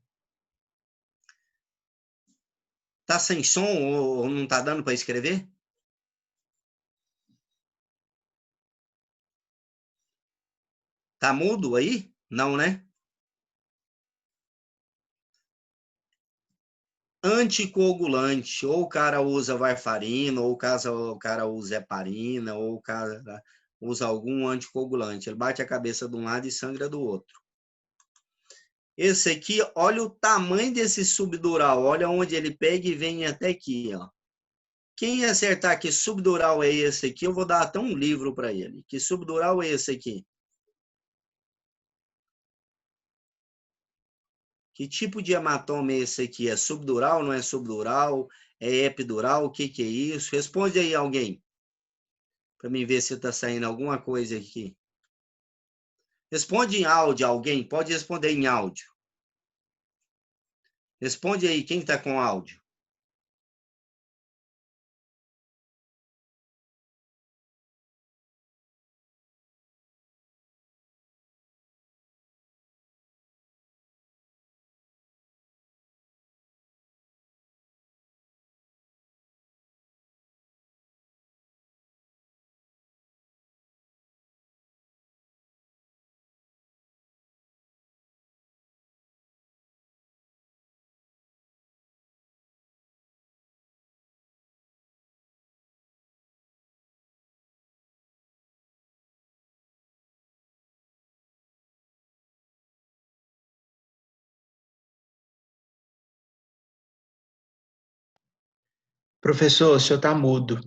Speaker 1: Tá sem som ou não tá dando para escrever? Tá mudo aí? Não, né? Anticoagulante, ou o cara usa varfarina, ou o cara usa heparina, ou o cara usa algum anticoagulante. Ele bate a cabeça de um lado e sangra do outro. Esse aqui, olha o tamanho desse subdural, olha onde ele pega e vem até aqui, ó. Quem acertar que subdural é esse aqui, eu vou dar até um livro para ele. Que subdural é esse aqui? Que tipo de hematoma é esse aqui? É subdural, não é subdural? É epidural? O que é isso? Responde aí alguém. Para mim ver se está saindo alguma coisa aqui. Responde em áudio alguém. Pode responder em áudio. Responde aí, quem está com áudio?
Speaker 3: Professor, o senhor está mudo.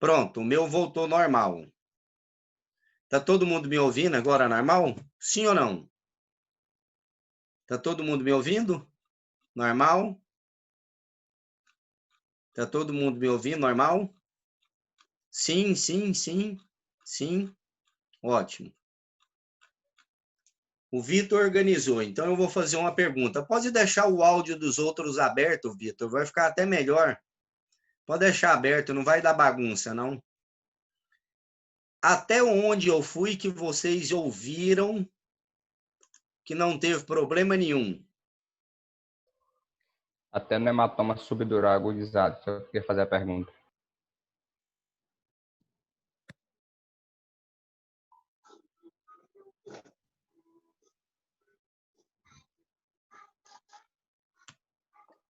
Speaker 1: Pronto, o meu voltou normal. Tá todo mundo me ouvindo agora normal? Sim ou não? Tá todo mundo me ouvindo? Normal? Tá todo mundo me ouvindo normal? Sim, sim, sim, sim. Ótimo. O Vitor organizou, então eu vou fazer uma pergunta. Pode deixar o áudio dos outros aberto, Vitor? Vai ficar até melhor. Pode deixar aberto, não vai dar bagunça, não. Até onde eu fui que vocês ouviram que não teve problema nenhum?
Speaker 4: Até no hematoma subdural agudizado, se eu queria fazer a pergunta.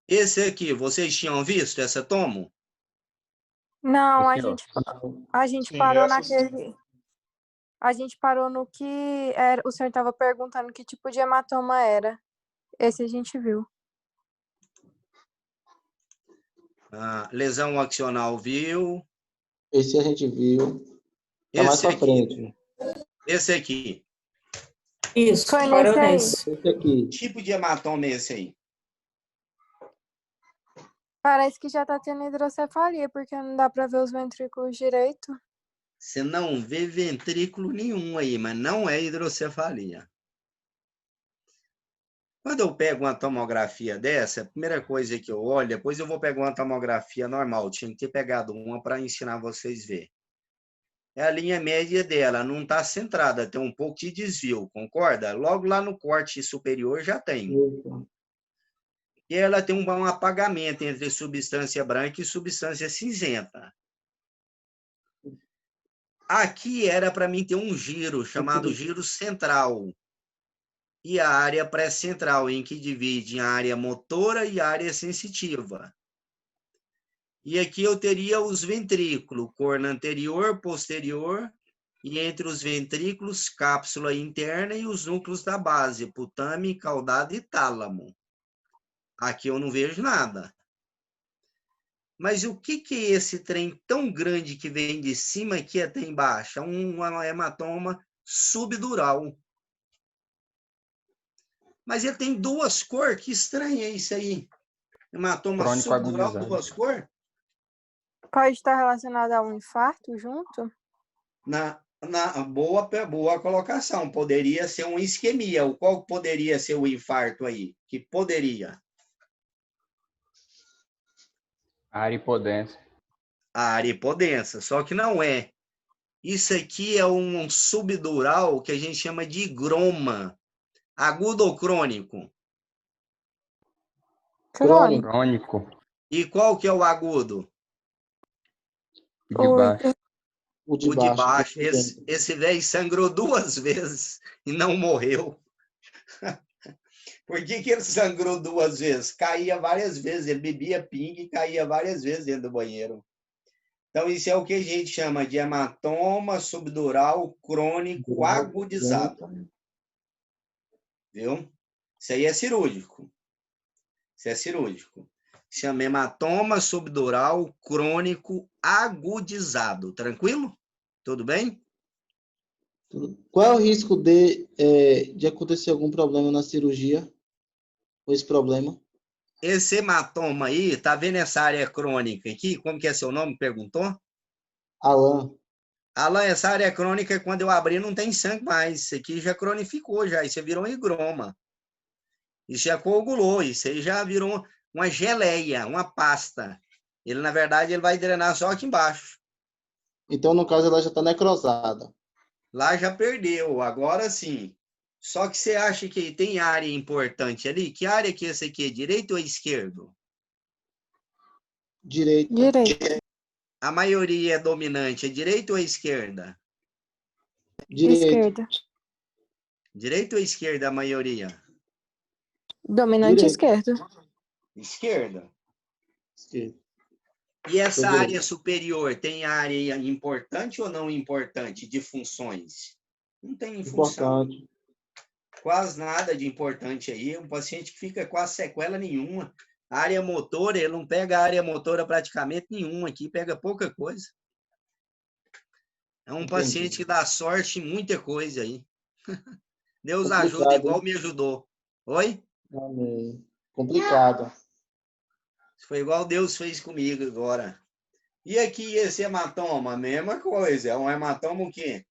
Speaker 1: Esse aqui, vocês tinham visto essa tomo?
Speaker 5: Não,
Speaker 4: Sim, senhor.
Speaker 5: a gente
Speaker 3: Sim,
Speaker 5: parou
Speaker 3: eu assisti.
Speaker 5: naquele. A gente parou no que era. O senhor estava perguntando que tipo de hematoma era. Esse a gente viu.
Speaker 1: Lesão axonal, viu?
Speaker 6: Esse a gente viu. Tá mais
Speaker 1: Esse
Speaker 6: pra
Speaker 1: aqui.
Speaker 6: frente.
Speaker 1: Esse aqui.
Speaker 7: Isso,
Speaker 5: Foi
Speaker 7: parou
Speaker 5: nesse aí.
Speaker 7: nesse.
Speaker 6: Esse aqui.
Speaker 1: Que tipo de hematoma é esse aí?
Speaker 5: Parece que já tá tendo hidrocefalia, porque não dá pra ver os ventrículos direito.
Speaker 1: Você não vê ventrículo nenhum aí, mas não é hidrocefalia. Quando eu pego uma tomografia dessa, a primeira coisa que eu olho, depois eu vou pegar uma tomografia normal. Tinha que ter pegado uma para ensinar vocês a ver. é a linha média dela, não está centrada, tem um pouco de desvio, concorda? Logo lá no corte superior já tem. E ela tem um apagamento entre substância branca e substância cinzenta. Aqui era para mim ter um giro, chamado giro central. E a área pré-central, em que divide a área motora e a área sensitiva. E aqui eu teria os ventrículos, corna anterior, posterior, e entre os ventrículos, cápsula interna e os núcleos da base, putame, caudado e tálamo. Aqui eu não vejo nada. Mas o que é esse trem tão grande que vem de cima aqui até embaixo? É um hematoma subdural. Mas ele tem duas cores, que estranho é isso aí? Hematoma
Speaker 4: Crônico
Speaker 1: subdural,
Speaker 4: agudizado.
Speaker 1: duas cores?
Speaker 5: Pode estar relacionado a um infarto junto?
Speaker 1: Boa colocação. Poderia ser uma isquemia. Qual poderia ser o infarto aí? Que poderia?
Speaker 4: Aripodensa.
Speaker 1: A aripodensa, só que não é. Isso aqui é um subdural que a gente chama de groma. Agudo ou crônico?
Speaker 5: Crônico.
Speaker 4: Crônico.
Speaker 1: E qual que é o agudo?
Speaker 4: De baixo.
Speaker 6: O
Speaker 1: O de
Speaker 6: baixo.
Speaker 1: baixo. Esse velho sangrou 2 vezes e não morreu. Por que ele sangrou 2 vezes? Caía várias vezes. Ele bebia pinga e caía várias vezes dentro do banheiro. Então, isso é o que a gente chama de hematoma subdural crônico agudizado. Viu? Isso aí é cirúrgico. Isso é cirúrgico. Chama hematoma subdural crônico agudizado. Tranquilo? Tudo bem?
Speaker 6: Qual é o risco de acontecer algum problema na cirurgia com esse problema?
Speaker 1: Esse hematoma aí, tá vendo essa área crônica aqui? Como que é seu nome? Perguntou?
Speaker 6: Alan,
Speaker 1: Alan, essa área crônica, quando eu abrir, não tem sangue mais. Isso aqui já cronificou, já. Isso virou um higroma. Isso já coagulou. Isso aí já virou uma geleia, uma pasta. Ele, na verdade, ele vai drenar só aqui embaixo.
Speaker 6: então no caso ela já está necrosada.
Speaker 1: Lá já perdeu, agora sim. Só que você acha que tem área importante ali? Que área que esse aqui é, direito ou esquerdo?
Speaker 6: Direito.
Speaker 1: A maioria é dominante, é direita ou é esquerda?
Speaker 6: Direito.
Speaker 5: Esquerda.
Speaker 1: Direita ou esquerda a maioria?
Speaker 5: Dominante
Speaker 6: Direito.
Speaker 5: esquerdo.
Speaker 1: Esquerda.
Speaker 6: Esquerdo.
Speaker 1: E essa
Speaker 6: Direito.
Speaker 1: área superior tem área importante ou não importante de funções? Não tem função.
Speaker 6: Importante.
Speaker 1: Quase nada de importante aí. Um paciente que fica quase sequela nenhuma. A área motora, ele não pega a área motora praticamente nenhuma aqui, pega pouca coisa. É um
Speaker 6: Entendi.
Speaker 1: paciente que dá sorte em muita coisa aí. Deus
Speaker 6: Complicado,
Speaker 1: ajuda igual
Speaker 6: hein?
Speaker 1: me ajudou. Oi?
Speaker 6: Amém. Complicado.
Speaker 1: Foi igual Deus fez comigo agora. E aqui esse hematoma, mesma coisa. É um hematoma o quê?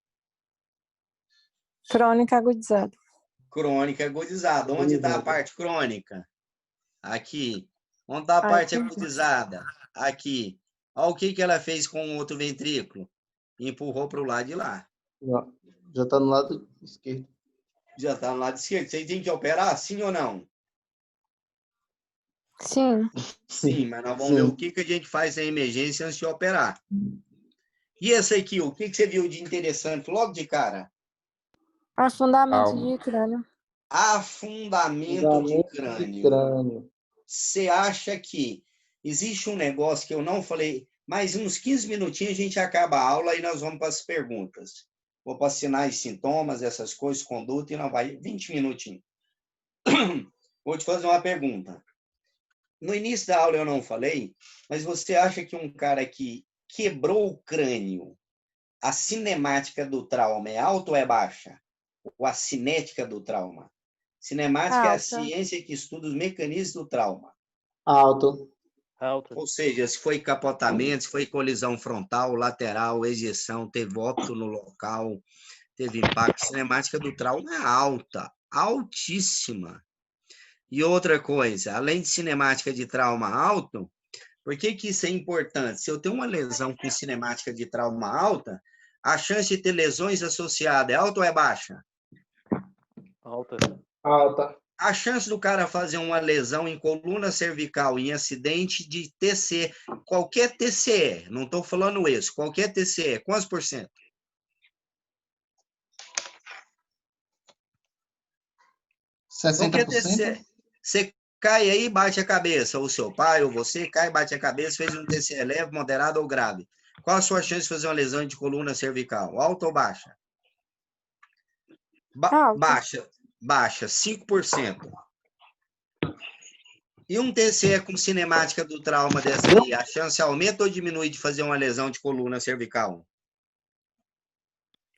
Speaker 5: Crônico agudizado.
Speaker 1: Crônica agudizada. Onde está a parte crônica? Aqui. Onde está a parte
Speaker 5: Aqui.
Speaker 1: agudizada? Aqui. Olha o que ela fez com o outro ventrículo. Empurrou para o lado de lá.
Speaker 6: Já está no lado esquerdo.
Speaker 1: Já está no lado esquerdo. Você tem que operar, sim ou não?
Speaker 5: Sim.
Speaker 1: Sim, mas nós vamos ver o que a gente faz em emergência antes de operar. E esse aqui, o que você viu de interessante logo de cara?
Speaker 5: Afundamento
Speaker 4: Calma.
Speaker 5: de crânio.
Speaker 1: Afundamento de
Speaker 6: De
Speaker 1: crânio.
Speaker 6: crânio.
Speaker 1: Você acha que existe um negócio que eu não falei, mais uns 15 minutinhos a gente acaba a aula e nós vamos para as perguntas. Vou para sinais, sintomas, essas coisas, conduta, e não vai 20 minutinhos. Vou te fazer uma pergunta. No início da aula eu não falei, mas você acha que um cara que quebrou o crânio, a cinemática do trauma é alta ou é baixa? Ou a cinética do trauma? Cinemática é a
Speaker 5: Alta.
Speaker 1: ciência que estuda os mecanismos do trauma.
Speaker 6: Alto.
Speaker 1: Ou seja, se foi capotamento, se foi colisão frontal, lateral, ejeção, teve óbito no local, teve impacto. A cinemática do trauma é alta, altíssima. E outra coisa, além de cinemática de trauma alto, por que isso é importante? Se eu tenho uma lesão com cinemática de trauma alta, A chance de ter lesões associadas é alta ou é baixa?
Speaker 2: Alta.
Speaker 6: Alta.
Speaker 1: A chance do cara fazer uma lesão em coluna cervical em acidente de TCE, qualquer TCE, não estou falando isso, qualquer TCE, quantos por cento?
Speaker 6: 60%?
Speaker 1: Você cai aí e bate a cabeça, ou seu pai, ou você cai e bate a cabeça, fez um TCE leve, moderado ou grave. Qual a sua chance de fazer uma lesão de coluna cervical? Alta ou baixa?
Speaker 5: Alta.
Speaker 1: Baixa, 5%. E um TCE com cinemática do trauma dessa aí, a chance aumenta ou diminui de fazer uma lesão de coluna cervical?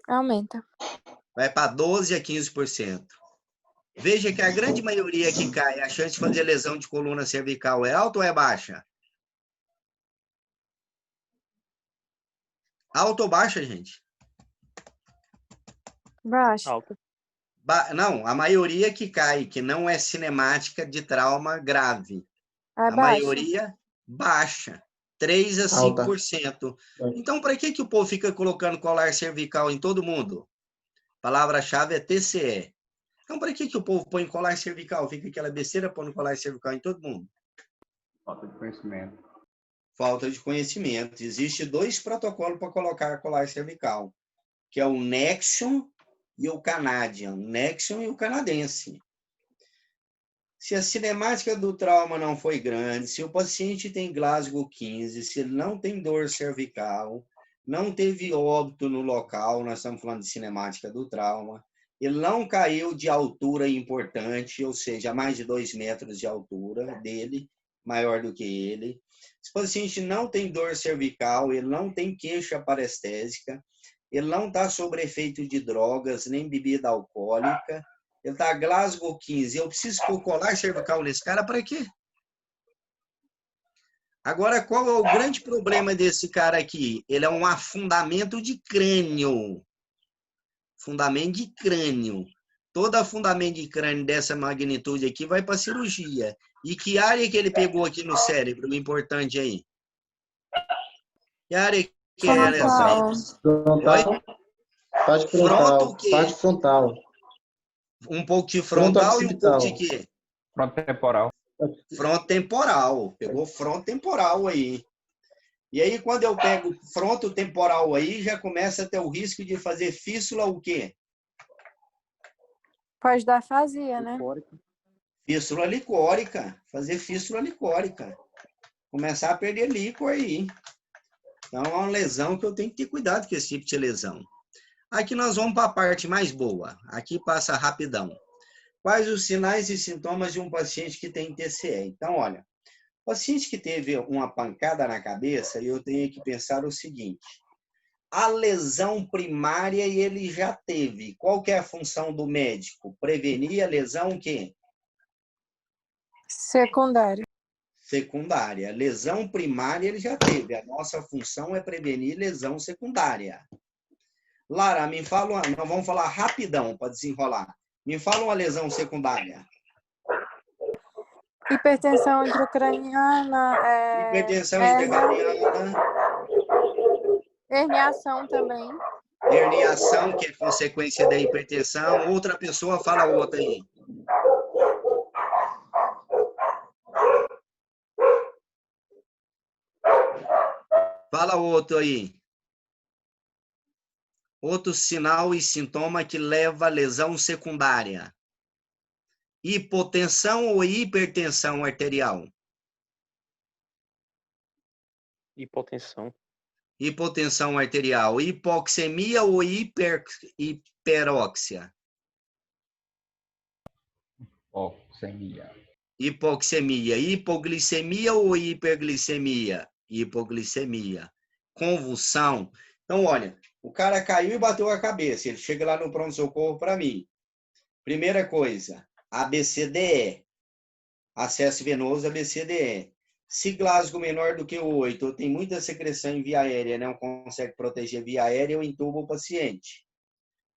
Speaker 5: Aumenta.
Speaker 1: Vai para 12 a 15%. Veja que a grande maioria que cai, a chance de fazer lesão de coluna cervical é alta ou é baixa? Alta ou baixa, gente?
Speaker 5: Baixa.
Speaker 2: Alta.
Speaker 1: Não, a maioria que cai, que não é cinemática de trauma grave.
Speaker 5: É
Speaker 1: A
Speaker 5: baixa.
Speaker 1: maioria baixa, 3 a
Speaker 6: Alta.
Speaker 1: 5%. Então, para que o povo fica colocando colar cervical em todo mundo? A palavra-chave é TCE. Então, para que o povo põe colar cervical? Fica aquela besteira pondo colar cervical em todo mundo.
Speaker 4: Falta de conhecimento.
Speaker 1: Falta de conhecimento. Existem 2 protocolos para colocar colar cervical, que é o Nexium e o Canadian. Nexium e o canadense. Se a cinemática do trauma não foi grande, se o paciente tem Glasgow 15, se ele não tem dor cervical, não teve óbito no local, nós estamos falando de cinemática do trauma, ele não caiu de altura importante, ou seja, mais de 2 metros de altura dele, maior do que ele. Se o paciente não tem dor cervical, ele não tem queixa parestésica, ele não está sob efeito de drogas, nem bebida alcoólica, ele está Glasgow 15. Eu preciso pôr colar cervical nesse cara para quê? Agora, qual é o grande problema desse cara aqui? Ele é um afundamento de crânio. Fundamento de crânio. Todo afundamento de crânio dessa magnitude aqui vai para cirurgia. E que área que ele pegou aqui no cérebro? O importante aí. Que área que é essa aí?
Speaker 6: Frontal. Parte
Speaker 1: Fronto
Speaker 6: frontal.
Speaker 1: o quê?
Speaker 6: Parte frontal.
Speaker 1: Um pouco de
Speaker 6: Fronto
Speaker 1: frontal e um pouco de
Speaker 6: occipital.
Speaker 1: quê?
Speaker 4: Fronto temporal.
Speaker 1: Fronto temporal. Pegou fronto temporal aí. E aí, quando eu pego fronto temporal aí, já começa a ter o risco de fazer fístula o quê?
Speaker 5: Pode dar afasia, né?
Speaker 1: Fístula licórica. Fazer fístula licórica. Começar a perder líquor aí. Então, é uma lesão que eu tenho que ter cuidado com esse tipo de lesão. Aqui nós vamos para a parte mais boa. Aqui passa rapidão. Quais os sinais e sintomas de um paciente que tem TCE? Então, olha, paciente que teve uma pancada na cabeça, eu tenho que pensar o seguinte. A lesão primária ele já teve. Qual que é a função do médico? Prevenir a lesão o quê?
Speaker 5: Secundária.
Speaker 1: Secundária. Lesão primária ele já teve. A nossa função é prevenir lesão secundária. Lara, me fala uma... Nós vamos falar rapidão para desenrolar. Me fala uma lesão secundária.
Speaker 5: Hipertensão intracraniana.
Speaker 1: Hipertensão intracraniana.
Speaker 5: Herniação também.
Speaker 1: Herniação, que é consequência da hipertensão. Outra pessoa fala outra aí. Fala outro aí. Outro sinal e sintoma que leva a lesão secundária. Hipotensão ou hipertensão arterial?
Speaker 2: Hipotensão.
Speaker 1: Hipotensão arterial. Hipoxemia ou hiperóxia?
Speaker 4: Hipoxemia.
Speaker 1: Hipoxemia. Hipoglicemia ou hiperglicemia? Hipoglicemia. Convulsão. Então, olha, o cara caiu e bateu a cabeça. Ele chega lá no pronto-socorro para mim. Primeira coisa, ABCDE. Acesso venoso ABCDE. Se Glasgow menor do que 8, ou tem muita secreção em via aérea, não consegue proteger via aérea, eu intubo o paciente.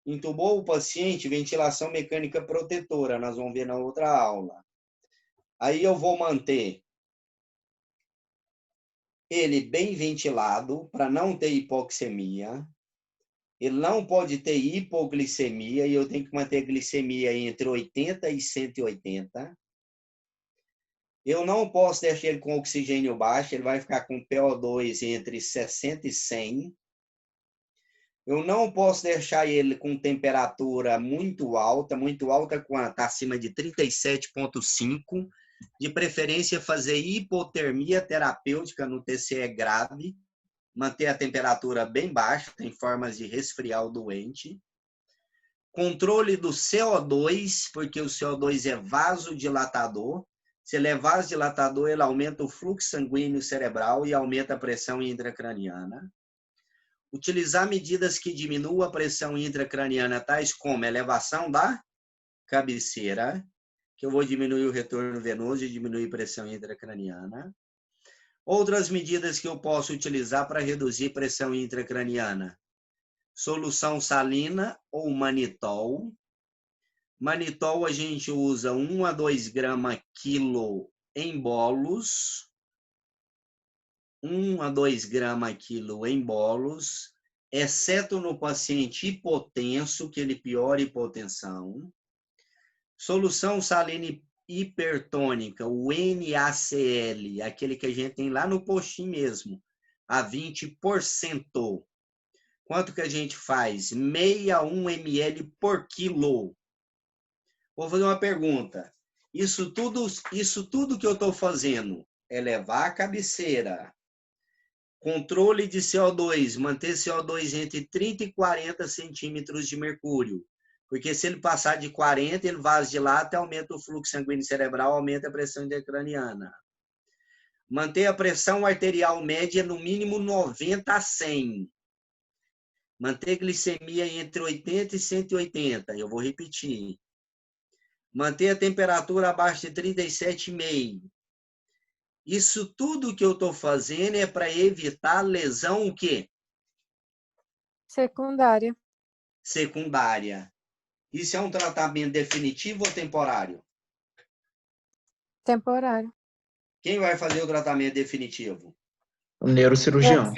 Speaker 1: Intubou o paciente, ventilação mecânica protetora, nós vamos ver na outra aula. Aí eu vou manter ele bem ventilado, para não ter hipoxemia. Ele não pode ter hipoglicemia, e eu tenho que manter a glicemia entre 80 e 180. Eu não posso deixar ele com oxigênio baixo, ele vai ficar com PO2 entre 60 e 100. Eu não posso deixar ele com temperatura muito alta quanto? Acima de 37,5. De preferência, fazer hipotermia terapêutica no TCE grave, manter a temperatura bem baixa, tem formas de resfriar o doente. Controle do CO2, porque o CO2 é vasodilatador. Se ele é vasodilatador, ele aumenta o fluxo sanguíneo cerebral e aumenta a pressão intracraniana. Utilizar medidas que diminuam a pressão intracraniana, tais como elevação da cabeceira, que eu vou diminuir o retorno venoso e diminuir a pressão intracraniana. Outras medidas que eu posso utilizar para reduzir pressão intracraniana. Solução salina ou manitol. Manitol a gente usa 1 a 2 gramas quilo em bolos. 1 a 2 gramas quilo em bolos, exceto no paciente hipotenso, que ele piora a hipotensão. Solução salina hipertônica, o NaCl, aquele que a gente tem lá no postinho mesmo, a 20%. Quanto que a gente faz? 61 ml por quilo. Vou fazer uma pergunta. Isso tudo que eu estou fazendo é levar a cabeceira, controle de CO2, manter CO2 entre 30 e 40 centímetros de mercúrio. Porque se ele passar de 40, ele vasodilata, aumenta o fluxo sanguíneo cerebral, aumenta a pressão intracraniana. Manter a pressão arterial média no mínimo 90 a 100. Manter glicemia entre 80 e 180. Eu vou repetir. Manter a temperatura abaixo de 37,5. Isso tudo que eu estou fazendo é para evitar lesão o quê?
Speaker 5: Secundária.
Speaker 1: Secundária. Isso é um tratamento definitivo ou temporário?
Speaker 5: Temporário.
Speaker 1: Quem vai fazer o tratamento definitivo?
Speaker 3: O neurocirurgião.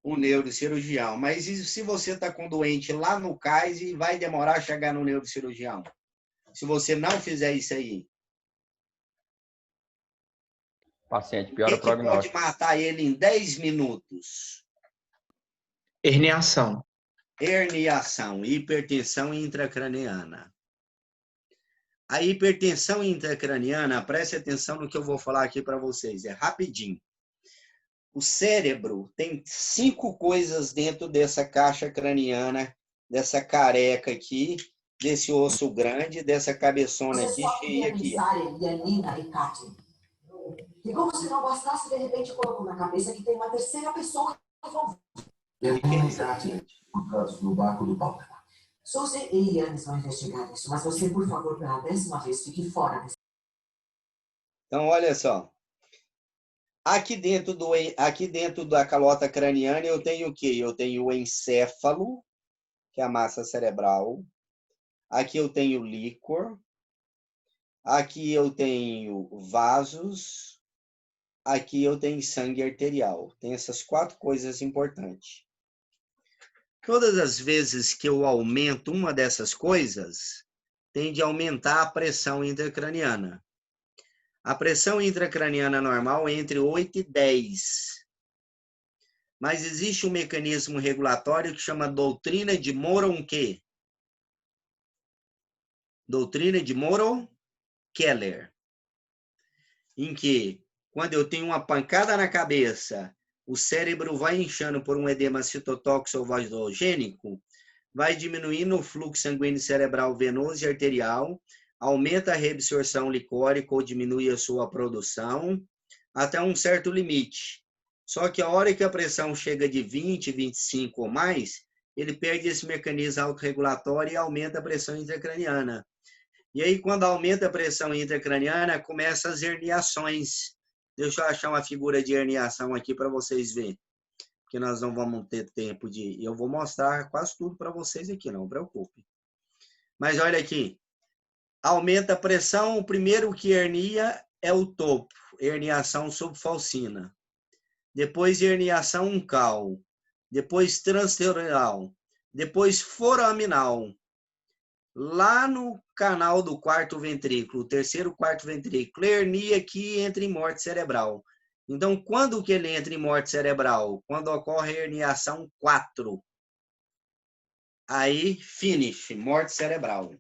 Speaker 1: O neurocirurgião. Mas e se você está com um doente lá no CAIS e vai demorar a chegar no neurocirurgião? Se você não fizer isso aí.
Speaker 4: O paciente piora o
Speaker 1: O que pode
Speaker 4: prognóstico.
Speaker 1: matar ele em 10 minutos?
Speaker 3: Herniação.
Speaker 1: Herniação, hipertensão intracraniana. A hipertensão intracraniana, preste atenção no que eu vou falar aqui para vocês, é rapidinho. O cérebro tem 5 coisas dentro dessa caixa craniana, dessa careca aqui, desse osso grande, dessa cabeçona aqui, cheia aqui.
Speaker 7: Elianina e Kátia. E como se não bastasse, de repente colocou na cabeça que tem uma terceira pessoa envolvida. Elianina e Kátia, colocados no barco do Paulo. Suzy e Yannis vão investigar isso, mas você, por favor, pela 10ª vez, fique fora desse...
Speaker 1: Então, olha só. Aqui dentro da calota craniana eu tenho o quê? Eu tenho o encéfalo, que é a massa cerebral. Aqui eu tenho líquor. Aqui eu tenho vasos. Aqui eu tenho sangue arterial. Tem essas 4 coisas importantes. Todas as vezes que eu aumento uma dessas coisas, tende a aumentar a pressão intracraniana. A pressão intracraniana normal é entre 8 e 10. Mas existe um mecanismo regulatório que chama doutrina de Moron-Keller. Doutrina de Moron-Keller. Em que, quando eu tenho uma pancada na cabeça, o cérebro vai inchando por um edema citotóxico ou vasogênico, vai diminuindo o fluxo sanguíneo cerebral venoso e arterial, aumenta a reabsorção licórica ou diminui a sua produção até um certo limite. Só que a hora que a pressão chega de 20, 25 ou mais, ele perde esse mecanismo autorregulatório e aumenta a pressão intracraniana. E aí, quando aumenta a pressão intracraniana, começam as herniações. Deixa eu achar uma figura de herniação aqui para vocês verem. Porque nós não vamos ter tempo de... Eu vou mostrar quase tudo para vocês aqui, não preocupe. Mas olha aqui. Aumenta a pressão, o primeiro que hernia é o topo. Herniação subfalcina. Depois herniação uncal. Depois transternal. depois foraminal, lá no canal do quarto ventrículo, terceiro quarto ventrículo, hernia aqui entra em morte cerebral. Então, quando que ele entra em morte cerebral? Quando ocorre a herniação 4. Aí, finish, morte cerebral.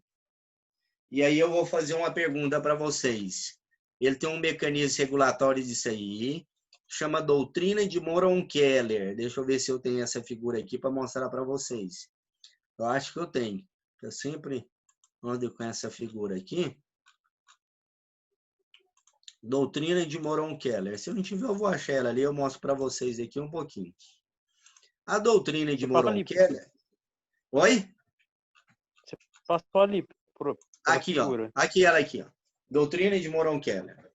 Speaker 1: E aí eu vou fazer uma pergunta para vocês. Ele tem um mecanismo regulatório disso aí, chama doutrina de Moron-Keller. Deixa eu ver se eu tenho essa figura aqui para mostrar para vocês. Eu acho que eu tenho. Eu sempre ando com essa figura aqui. Doutrina de Moron-Keller. Se eu não tiver, eu vou achar ela ali, eu mostro para vocês aqui um pouquinho. A doutrina de Moron-Keller... Oi?
Speaker 2: Você passou ali.
Speaker 1: Aqui, ó. Aqui ela aqui, ó. Doutrina de Moron-Keller.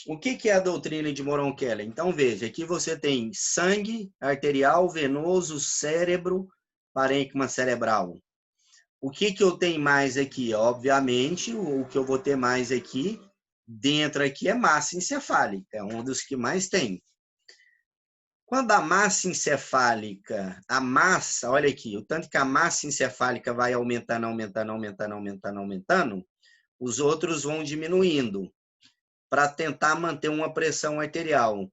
Speaker 1: O que é a doutrina de Moron-Keller? Então, veja, aqui você tem sangue arterial, venoso, cérebro, parênquima cerebral. O que eu tenho mais aqui? Obviamente, o que eu vou ter mais aqui, dentro aqui, é massa encefálica. É um dos que mais tem. Quando a massa encefálica, a massa, olha aqui, o tanto que a massa encefálica vai aumentando, os outros vão diminuindo para tentar manter uma pressão arterial.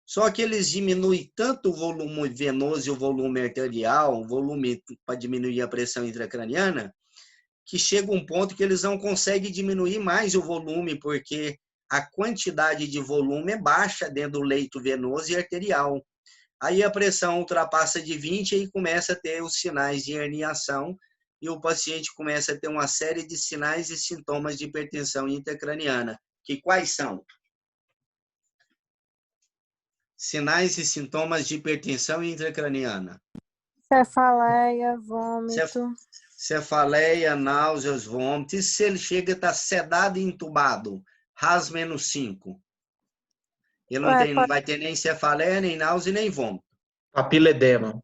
Speaker 1: Só que eles diminuem tanto o volume venoso e o volume arterial, o volume para diminuir a pressão intracraniana, que chega um ponto que eles não conseguem diminuir mais o volume, porque a quantidade de volume é baixa dentro do leito venoso e arterial. Aí a pressão ultrapassa de 20 e começa a ter os sinais de herniação e o paciente começa a ter uma série de sinais e sintomas de hipertensão intracraniana. Que quais são? Sinais e sintomas de hipertensão intracraniana.
Speaker 5: Cefaleia, vômito.
Speaker 1: Cefaleia, náuseas, vômitos. E se ele chega a estar sedado e entubado, RAS menos 5. Ele não vai ter nem cefaleia, nem náusea, nem vômito.
Speaker 3: Papiledema.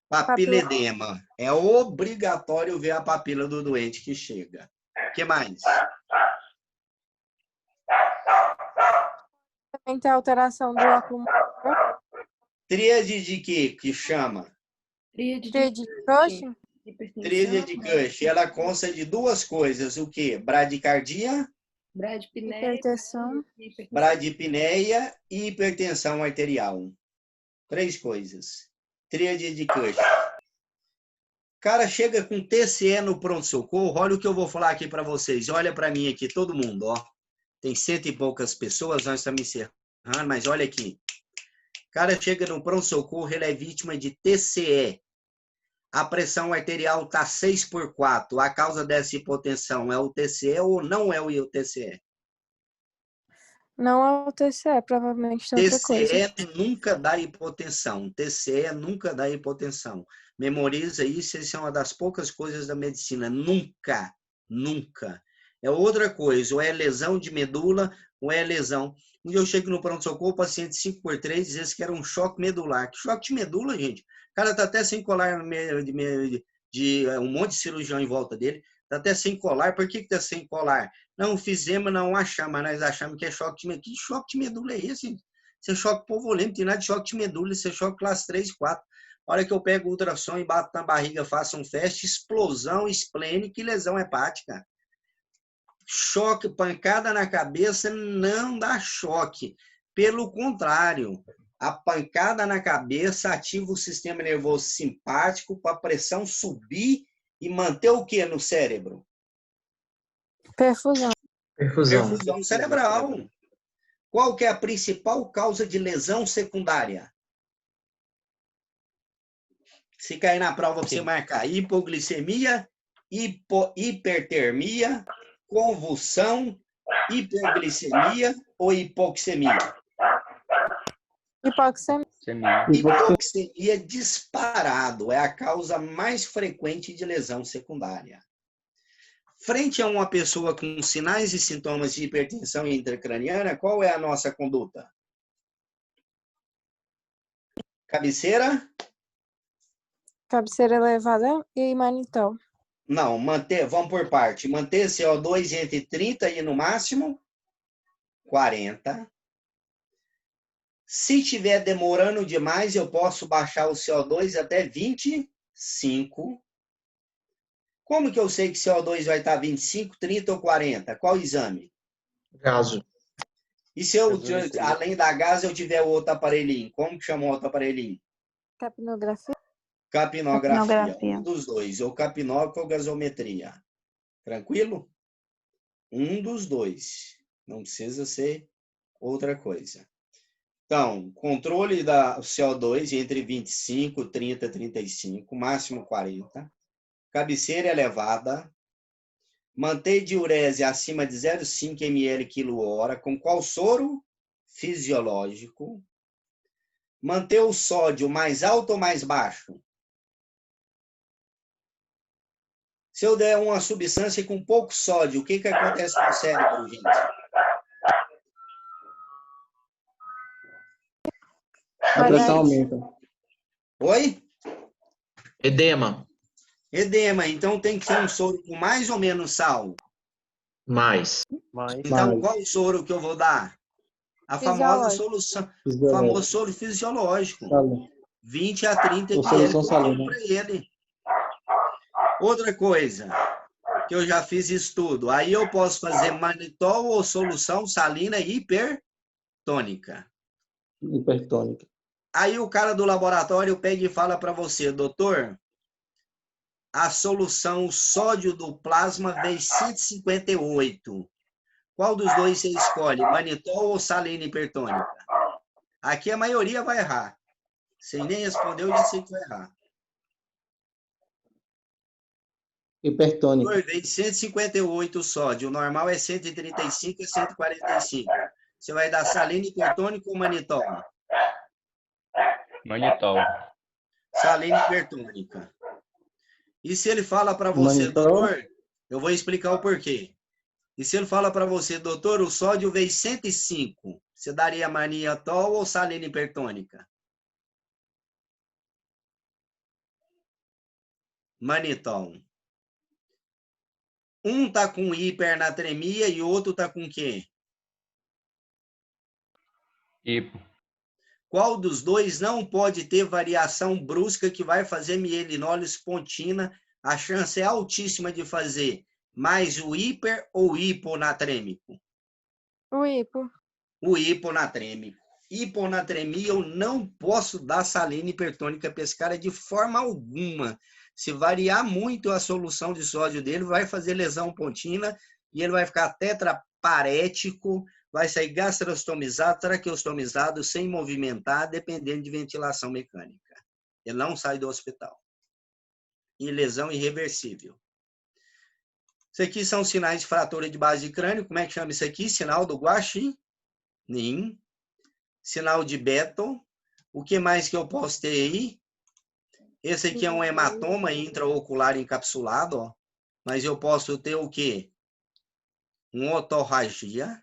Speaker 1: Papiledema. É obrigatório ver a papila do doente que chega. O que mais?
Speaker 5: Também tem alteração do óculos.
Speaker 1: Tríade de quê que chama?
Speaker 5: Tríade de Cushing.
Speaker 1: Tríade de Cushing. Ela consta de duas coisas. O quê? Bradicardia, bradipneia e hipertensão arterial. 3 coisas. Tríade de Cushing. O cara chega com TCE no pronto-socorro. Olha o que eu vou falar aqui para vocês. Olha para mim aqui, todo mundo, ó. Tem 100 e poucas pessoas, nós estamos encerrando, mas olha aqui. O cara chega no pronto-socorro, ele é vítima de TCE. A pressão arterial está 6/4. A causa dessa hipotensão é o TCE ou não é o TCE?
Speaker 5: Não é o TCE, provavelmente tem outra coisa.
Speaker 1: TCE nunca dá hipotensão. TCE nunca dá hipotensão. Memoriza isso, isso é uma das poucas coisas da medicina. Nunca, nunca. É outra coisa, ou é lesão de medula, ou é lesão. Um dia eu chego no pronto-socorro, o paciente 5/3 dizia que era um choque medular. Que choque de medula, gente? O cara está até sem colar de um monte de cirurgião em volta dele. Está até sem colar. Por que está sem colar? Não fizemos, não achamos, mas nós achamos que é choque de medula. Que choque de medula é esse? Isso é choque povolêmico, tem nada de choque de medula, isso é choque classe 3, 4. A hora que eu pego o ultrassom e bato na barriga, faço um fast, explosão esplênica e lesão hepática. Choque, pancada na cabeça não dá choque. Pelo contrário, a pancada na cabeça ativa o sistema nervoso simpático para a pressão subir e manter o que no cérebro?
Speaker 5: Perfusão.
Speaker 1: Perfusão cerebral. Qual que é a principal causa de lesão secundária? Se cair na prova, você marcar hipoglicemia, hipertermia, convulsão, hiperglicemia ou hipoxemia?
Speaker 5: Hipoxemia.
Speaker 1: Hipoxemia disparado é a causa mais frequente de lesão secundária. Frente a uma pessoa com sinais e sintomas de hipertensão intracraniana, qual é a nossa conduta? Cabeceira?
Speaker 5: Cabeceira elevada e manitol.
Speaker 1: Não, manter, vamos por parte. Manter CO2 entre 30 e no máximo 40. Se estiver demorando demais, eu posso baixar o CO2 até 25. 5. Como que eu sei que CO2 vai estar 25, 30 ou 40? Qual exame?
Speaker 3: Gaso.
Speaker 1: E se eu,
Speaker 2: Gasometria.
Speaker 1: além da gás, eu tiver outro aparelhinho? Como que chama o outro aparelhinho?
Speaker 5: Capnografia?
Speaker 1: Capnografia.
Speaker 8: Capnografia.
Speaker 1: Um dos dois, ou capnógrafo ou gasometria. Tranquilo? Um dos dois. Não precisa ser outra coisa. Então, controle da CO2 entre 25, 30, 35, máximo 40. Cabeceira elevada. Manter diurese acima de 0,5 ml/kg com qual soro? Fisiológico. Manter o sódio mais alto ou mais baixo? Se eu der uma substância com pouco sódio, o que acontece com o cérebro, gente?
Speaker 6: A pressão aumenta.
Speaker 1: Oi?
Speaker 3: Edema.
Speaker 1: Edema. Então tem que ser um soro com mais ou menos sal.
Speaker 3: Mais.
Speaker 2: Mais.
Speaker 1: Então,
Speaker 6: Mais.
Speaker 1: qual o soro que eu vou dar? A famosa
Speaker 5: Fisiológico.
Speaker 1: solução, o famoso soro fisiológico.
Speaker 6: Salina.
Speaker 1: 20 a 30
Speaker 6: Ou solução
Speaker 1: ml
Speaker 6: salina.
Speaker 1: para ele. Outra coisa, que eu já fiz estudo. Aí eu posso fazer manitol ou solução salina hipertônica.
Speaker 6: Hipertônica.
Speaker 1: Aí o cara do laboratório pega e fala para você, doutor, a solução sódio do plasma veio 158. Qual dos dois você escolhe, manitol ou salina hipertônica? Aqui a maioria vai errar. Sem nem responder, eu já sei que vai errar.
Speaker 6: Hipertônica.
Speaker 1: Doutor, veio 158 sódio, o normal é 135 a 145. Você vai dar salina hipertônica ou manitol?
Speaker 4: Manitol.
Speaker 1: Salina hipertônica. E se ele fala para você,
Speaker 6: Manitol?
Speaker 1: doutor, eu vou explicar o porquê. E se ele fala para você, doutor, o sódio veio 105, você daria manitol ou salina hipertônica? Manitol. Um tá com hipernatremia e o outro tá com o quê?
Speaker 4: Hipo.
Speaker 1: Qual dos dois não pode ter variação brusca que vai fazer mielinólise espontina? A chance é altíssima de fazer mais o hiper ou hiponatrêmico?
Speaker 5: O hipo.
Speaker 1: O hiponatrêmico. Hiponatremia, eu não posso dar salina hipertônica para esse cara de forma alguma. Se variar muito a solução de sódio dele, vai fazer lesão pontina e ele vai ficar tetraparético, vai sair gastrostomizado, traqueostomizado, sem movimentar, dependendo de ventilação mecânica. Ele não sai do hospital. E lesão irreversível. Isso aqui são sinais de fratura de base de crânio. Como é que chama isso aqui? Sinal do guaxinim. Sinal de Beton. O que mais que eu posso ter aí? Esse aqui é um hematoma intraocular encapsulado, ó. Mas eu posso ter o quê? Uma otorragia,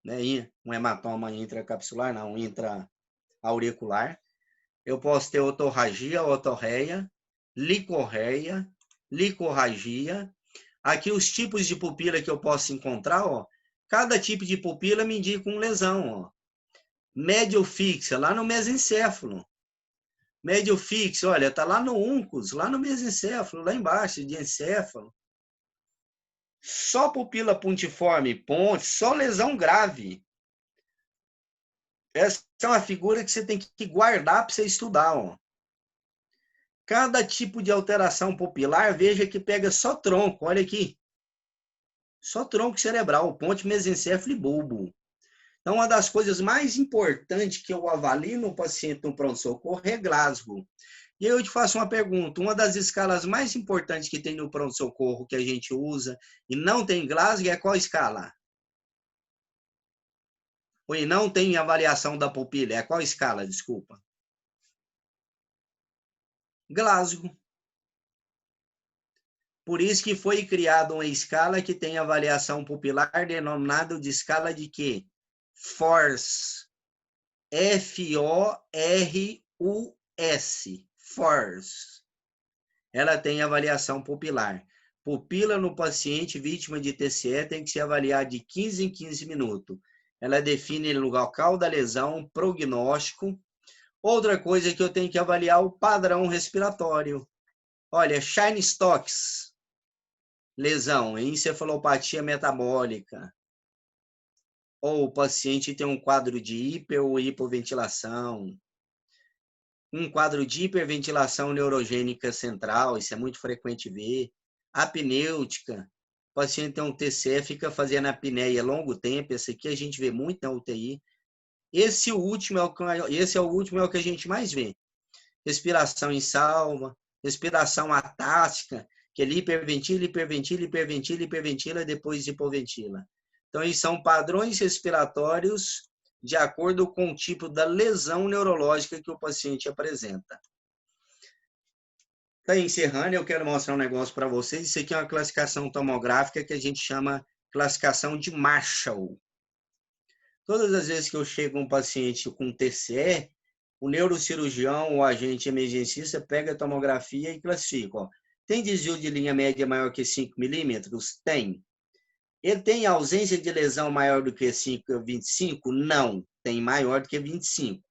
Speaker 1: né? Um hematoma intracapsular, não, intra-auricular. Eu posso ter otorragia, otorreia, licorreia, licorragia. Aqui os tipos de pupila que eu posso encontrar, ó. Cada tipo de pupila me indica uma lesão, ó. Médio fixa, lá no mesencéfalo. Médio fixo, olha, tá lá no úncus, lá no mesencéfalo, lá embaixo, de encéfalo. Só pupila pontiforme, ponte, só lesão grave. Essa é uma figura que você tem que guardar para você estudar, ó. Cada tipo de alteração pupilar, veja que pega só tronco, olha aqui. Só tronco cerebral, ponte, mesencéfalo e bulbo. Então, uma das coisas mais importantes que eu avalio no paciente no pronto-socorro é Glasgow. E aí eu te faço uma pergunta. Uma das escalas mais importantes que tem no pronto-socorro que a gente usa e não tem Glasgow é qual escala? Ou não tem avaliação da pupila, é qual escala? Desculpa. Glasgow. Por isso que foi criada uma escala que tem avaliação pupilar denominada de escala de quê? FORS. F-O-R-U-S. FORS. Ela tem avaliação pupilar. Pupila no paciente vítima de TCE tem que ser avaliada de 15 em 15 minutos. Ela define o local da lesão, prognóstico. Outra coisa é que eu tenho que avaliar o padrão respiratório. Olha, Shine Stocks, lesão, encefalopatia metabólica. Ou o paciente tem um quadro de hiper ou hipoventilação. Um quadro de hiperventilação neurogênica central, isso é muito frequente ver. Apnêutica, o paciente tem um TCE, fica fazendo apneia longo tempo, esse aqui a gente vê muito na UTI. Esse é o último é o que a gente mais vê. Respiração em salva, respiração atáxica, que ele hiperventila, hiperventila, hiperventila, hiperventila e depois hipoventila. Então, esses são padrões respiratórios de acordo com o tipo da lesão neurológica que o paciente apresenta. Tá encerrando, eu quero mostrar um negócio para vocês. Isso aqui é uma classificação tomográfica que a gente chama classificação de Marshall. Todas as vezes que eu chego um paciente com TCE, o neurocirurgião ou agente emergencista pega a tomografia e classifica. Ó. Tem desvio de linha média maior que 5 milímetros? Tem. Ele tem ausência de lesão maior do que 25? Não, tem maior do que 25.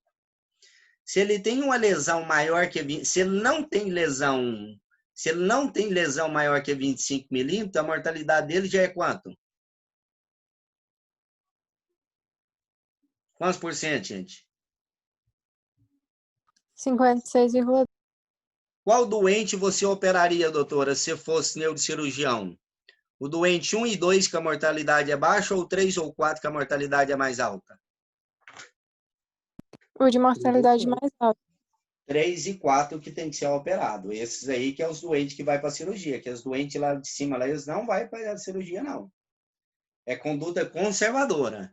Speaker 1: Se ele tem uma lesão maior que 20, se ele não tem lesão maior que 25 milímetros, a mortalidade dele já é quanto? Quantos por cento, gente?
Speaker 5: 56,2.
Speaker 1: Qual doente você operaria, doutora, se fosse neurocirurgião? O doente 1 e 2, que a mortalidade é baixa, ou 3 ou 4, que a mortalidade é mais alta?
Speaker 5: O de mortalidade mais alta.
Speaker 1: 3 e 4 que tem que ser operado. Esses aí que é os doentes que vai para a cirurgia, que os doentes lá de cima, lá, eles não vão para a cirurgia, não. É conduta conservadora.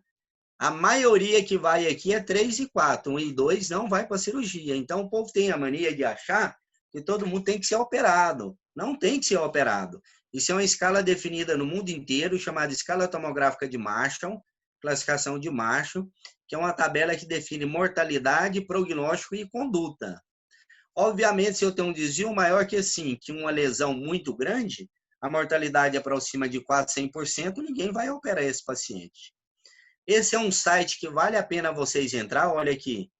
Speaker 1: A maioria que vai aqui é 3 e 4. 1 e 2 não vai para a cirurgia. Então, o povo tem a mania de achar que todo mundo tem que ser operado. Não tem que ser operado. Isso é uma escala definida no mundo inteiro, chamada escala tomográfica de Marshall, classificação de Marshall, que é uma tabela que define mortalidade, prognóstico e conduta. Obviamente, se eu tenho um desvio maior que assim, que uma lesão muito grande, a mortalidade aproxima de 400%, ninguém vai operar esse paciente. Esse é um site que vale a pena vocês entrar. Olha aqui.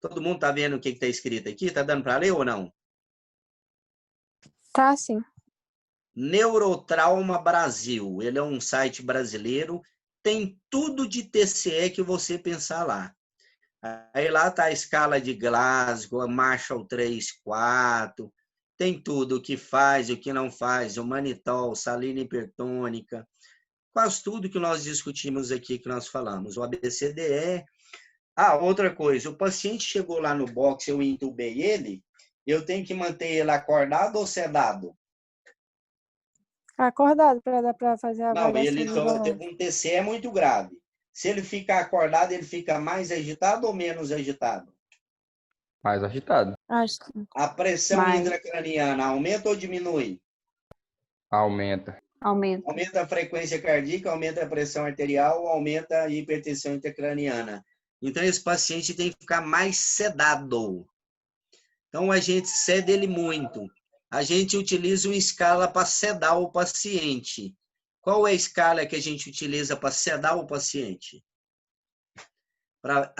Speaker 1: Todo mundo está vendo o que está escrito aqui? Está dando para ler ou não?
Speaker 5: Tá, sim.
Speaker 1: Neurotrauma Brasil. Ele é um site brasileiro. Tem tudo de TCE que você pensar lá. Aí lá está a escala de Glasgow, a Marshall 3, 4. Tem tudo, o que faz, o que não faz, o manitol, salina hipertônica. Quase tudo que nós discutimos aqui, que nós falamos. O ABCDE. Outra coisa. O paciente chegou lá no box, eu intubei ele, eu tenho que manter ele acordado ou sedado?
Speaker 5: Acordado para dar para fazer a
Speaker 1: Não,
Speaker 5: avaliação.
Speaker 1: ele teve um TCE muito grave. Se ele ficar acordado, ele fica mais agitado ou menos agitado?
Speaker 4: Mais agitado.
Speaker 5: Acho que
Speaker 1: A pressão intracraniana aumenta ou diminui?
Speaker 4: Aumenta.
Speaker 8: Aumenta.
Speaker 1: Aumenta a frequência cardíaca, aumenta a pressão arterial, aumenta a hipertensão intracraniana. Então, esse paciente tem que ficar mais sedado. Então, a gente cede ele muito. A gente utiliza uma escala para sedar o paciente. Qual é a escala que a gente utiliza para sedar o paciente? Para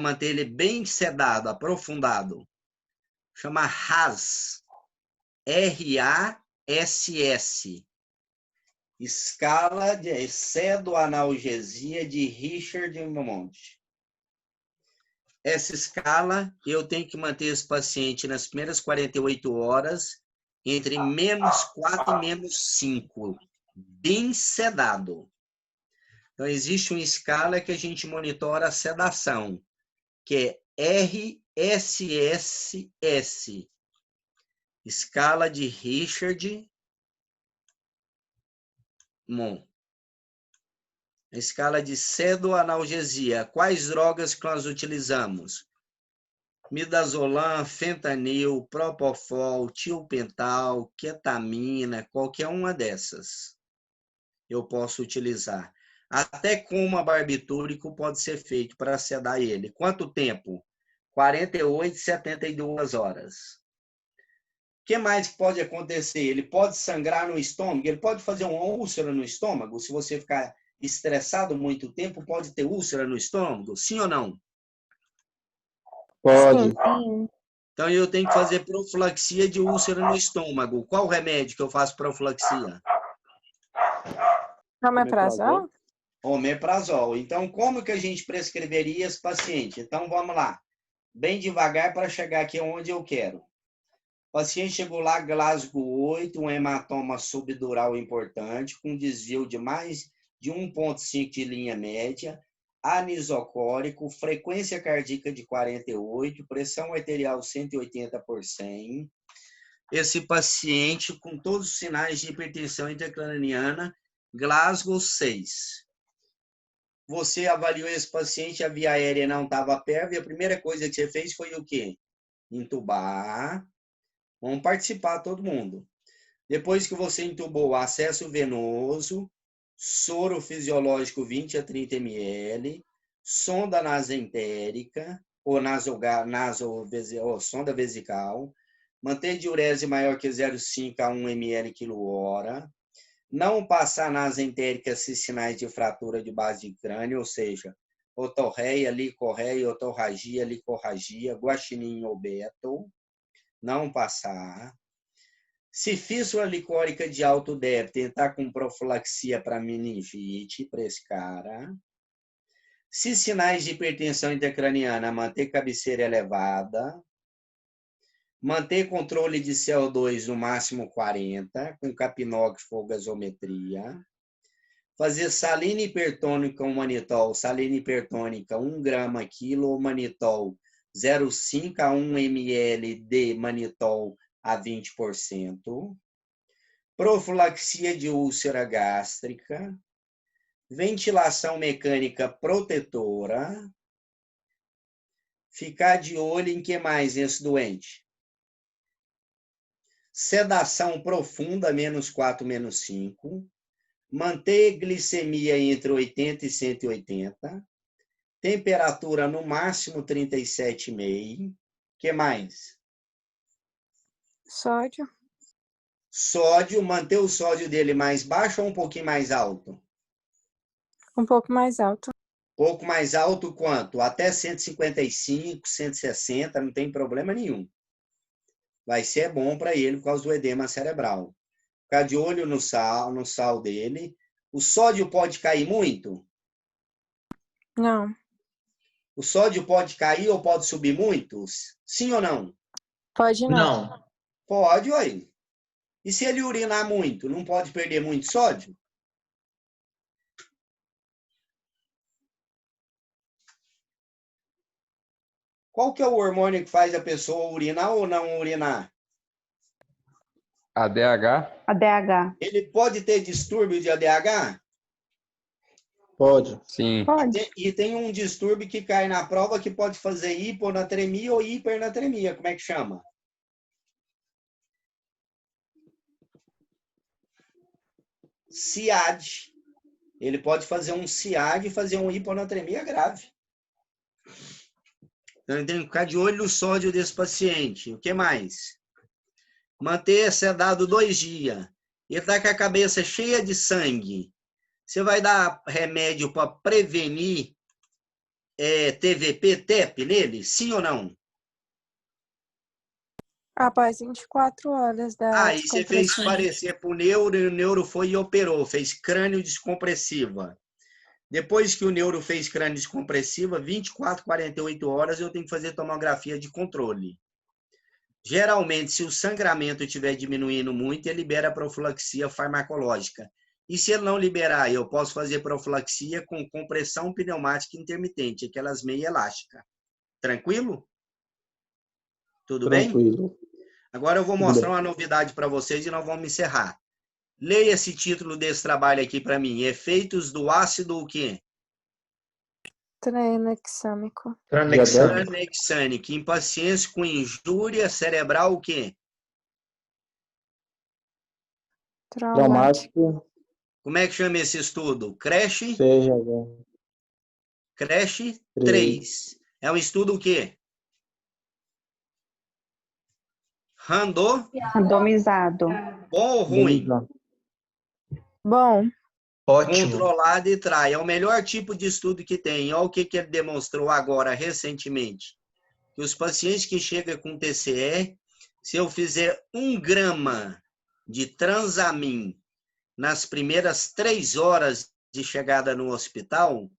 Speaker 1: manter ele bem sedado, aprofundado. Chama RASS. R-A-S-S. Escala de sedoanalgesia de Richard Monte. Essa escala, eu tenho que manter esse paciente nas primeiras 48 horas entre -4 e -5, bem sedado. Então, existe uma escala que a gente monitora a sedação, que é RSSS, escala de Richard Mon. Escala de sedoanalgesia. Quais drogas que nós utilizamos? Midazolam, fentanil, propofol, tilpental, ketamina, qualquer uma dessas eu posso utilizar. Até coma barbitúrico pode ser feito para sedar ele. Quanto tempo? 48, 72 horas. O que mais pode acontecer? Ele pode sangrar no estômago, ele pode fazer uma úlcera no estômago, se você ficar estressado muito tempo, pode ter úlcera no estômago? Sim ou não?
Speaker 6: Pode.
Speaker 8: Sim.
Speaker 1: Então, eu tenho que fazer profilaxia de úlcera no estômago. Qual o remédio que eu faço profilaxia?
Speaker 5: Omeprazol?
Speaker 1: Omeprazol. Então, como que a gente prescreveria esse paciente? Então, vamos lá. Bem devagar para chegar aqui onde eu quero. O paciente chegou lá, Glasgow 8, um hematoma subdural importante, com desvio de mais de 1,5 de linha média, anisocórico, frequência cardíaca de 48, pressão arterial 180 por 100. Esse paciente com todos os sinais de hipertensão intracraniana, Glasgow 6. Você avaliou esse paciente, a via aérea não estava perto, e a primeira coisa que você fez foi o quê? Entubar. Vamos participar todo mundo. Depois que você entubou, acesso venoso, soro fisiológico 20 a 30 ml, sonda nasentérica, ou sonda vesical, manter diurese maior que 0,5 a 1 ml quilo-hora, não passar nasentérica se sinais de fratura de base de crânio, ou seja, otorreia, licorreia, otorragia, licorragia, guaxinim ou beto, não passar. Se fístula licórica de alto débito, tentar com profilaxia para meningite, para esse cara. Se sinais de hipertensão intracraniana, manter cabeceira elevada. Manter controle de CO2 no máximo 40, com capnógrafo ou gasometria. Fazer salina hipertônica ou manitol, salina hipertônica 1 grama quilo, ou manitol 0,5 a 1 ml de manitol a 20%. Profilaxia de úlcera gástrica. Ventilação mecânica protetora. Ficar de olho em que mais nesse doente? Sedação profunda, -4, -5. Manter glicemia entre 80 e 180. Temperatura no máximo 37,5. Que mais?
Speaker 5: Sódio?
Speaker 1: Sódio, manter o sódio dele mais baixo ou um pouquinho mais alto?
Speaker 5: Um pouco mais alto.
Speaker 1: Pouco mais alto quanto? Até 155, 160, não tem problema nenhum. Vai ser bom para ele por causa do edema cerebral. Ficar de olho no sal dele. O sódio pode cair muito?
Speaker 5: Não.
Speaker 1: O sódio pode cair ou pode subir muito? Sim ou não?
Speaker 5: Pode não.
Speaker 3: Não.
Speaker 1: Pode, aí. E se ele urinar muito, não pode perder muito sódio? Qual que é o hormônio que faz a pessoa urinar ou não urinar?
Speaker 4: ADH?
Speaker 8: ADH.
Speaker 1: Ele pode ter distúrbio de ADH?
Speaker 6: Pode.
Speaker 4: Sim.
Speaker 8: Pode.
Speaker 1: E tem um distúrbio que cai na prova que pode fazer hiponatremia ou hipernatremia. Como é que chama? SIAD. Ele pode fazer um SIAD e fazer uma hiponatremia grave. Então, ele tem que ficar de olho no sódio desse paciente. O que mais? Manter sedado 2 dias. Ele está com a cabeça cheia de sangue. Você vai dar remédio para prevenir TVP, TEP nele? Sim ou não?
Speaker 5: Após 24 horas da
Speaker 1: Aí você fez
Speaker 5: descompressão.
Speaker 1: parecer para o neuro e o neuro foi e operou. Fez crânio descompressiva. Depois que o neuro fez crânio descompressiva, 24, 48 horas eu tenho que fazer tomografia de controle. Geralmente, se o sangramento estiver diminuindo muito, ele libera profilaxia farmacológica. E se ele não liberar, eu posso fazer profilaxia com compressão pneumática intermitente, aquelas meia elásticas. Tranquilo? Tudo bem?
Speaker 6: Tranquilo.
Speaker 1: Agora eu vou
Speaker 6: Tudo
Speaker 1: mostrar
Speaker 6: bem.
Speaker 1: uma novidade para vocês e nós vamos encerrar. Leia esse título desse trabalho aqui para mim. Efeitos do ácido o quê?
Speaker 5: Tranexâmico.
Speaker 3: Tranexâmico.
Speaker 1: Tranexâmico. Em pacientes com injúria cerebral o quê?
Speaker 5: Traumático.
Speaker 6: Traumático.
Speaker 1: Como é que chama esse estudo? CRASH?
Speaker 6: CGH.
Speaker 1: CRASH 3. É um estudo o quê?
Speaker 8: Randomizado.
Speaker 1: Bom ou ruim?
Speaker 5: Bom.
Speaker 3: Ótimo.
Speaker 1: Controlado e trai. É o melhor tipo de estudo que tem. Olha o que ele demonstrou agora, recentemente. que os pacientes que chegam com TCE, se eu fizer 1 grama de Transamin nas primeiras 3 horas de chegada no hospital,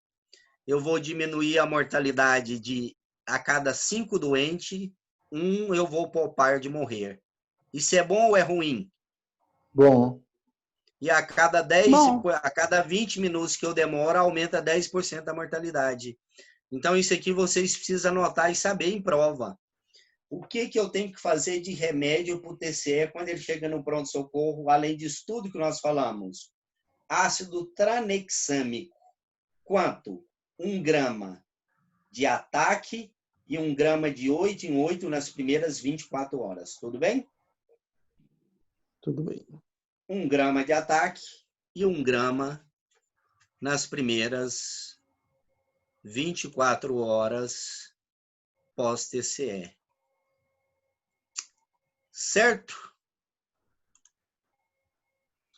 Speaker 1: eu vou diminuir a mortalidade de a cada 5 doentes, 1 eu vou poupar de morrer. Isso é bom ou é ruim?
Speaker 6: Bom.
Speaker 1: E a cada
Speaker 8: Bom.
Speaker 1: a cada 20 minutos que eu demoro, aumenta 10% a mortalidade. Então, isso aqui vocês precisam anotar e saber em prova. O que eu tenho que fazer de remédio para o TCE quando ele chega no pronto-socorro, além disso tudo que nós falamos? Ácido tranexâmico. Quanto? 1 grama de ataque e 1 grama de 8 em 8 nas primeiras 24 horas. Tudo bem?
Speaker 6: Tudo bem.
Speaker 1: 1 grama de ataque e 1 grama nas primeiras 24 horas pós-TCE. Certo?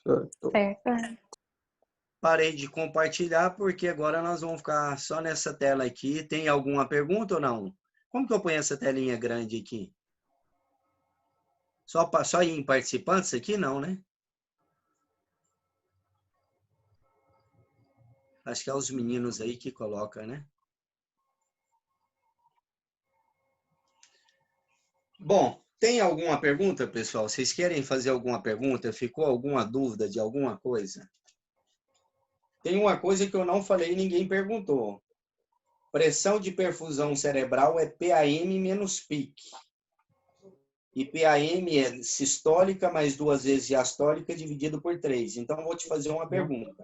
Speaker 6: Certo.
Speaker 8: Certo.
Speaker 1: Parei de compartilhar porque agora nós vamos ficar só nessa tela aqui. Tem alguma pergunta ou não? Como que eu ponho essa telinha grande aqui? Só ir em participantes aqui? Não, né? Acho que é os meninos aí que colocam, né? Bom, tem alguma pergunta, pessoal? Vocês querem fazer alguma pergunta? Ficou alguma dúvida de alguma coisa? Tem uma coisa que eu não falei e ninguém perguntou. Pressão de perfusão cerebral é PAM menos PIC. E PAM é sistólica mais 2 vezes diastólica dividido por 3. Então, eu vou te fazer uma pergunta.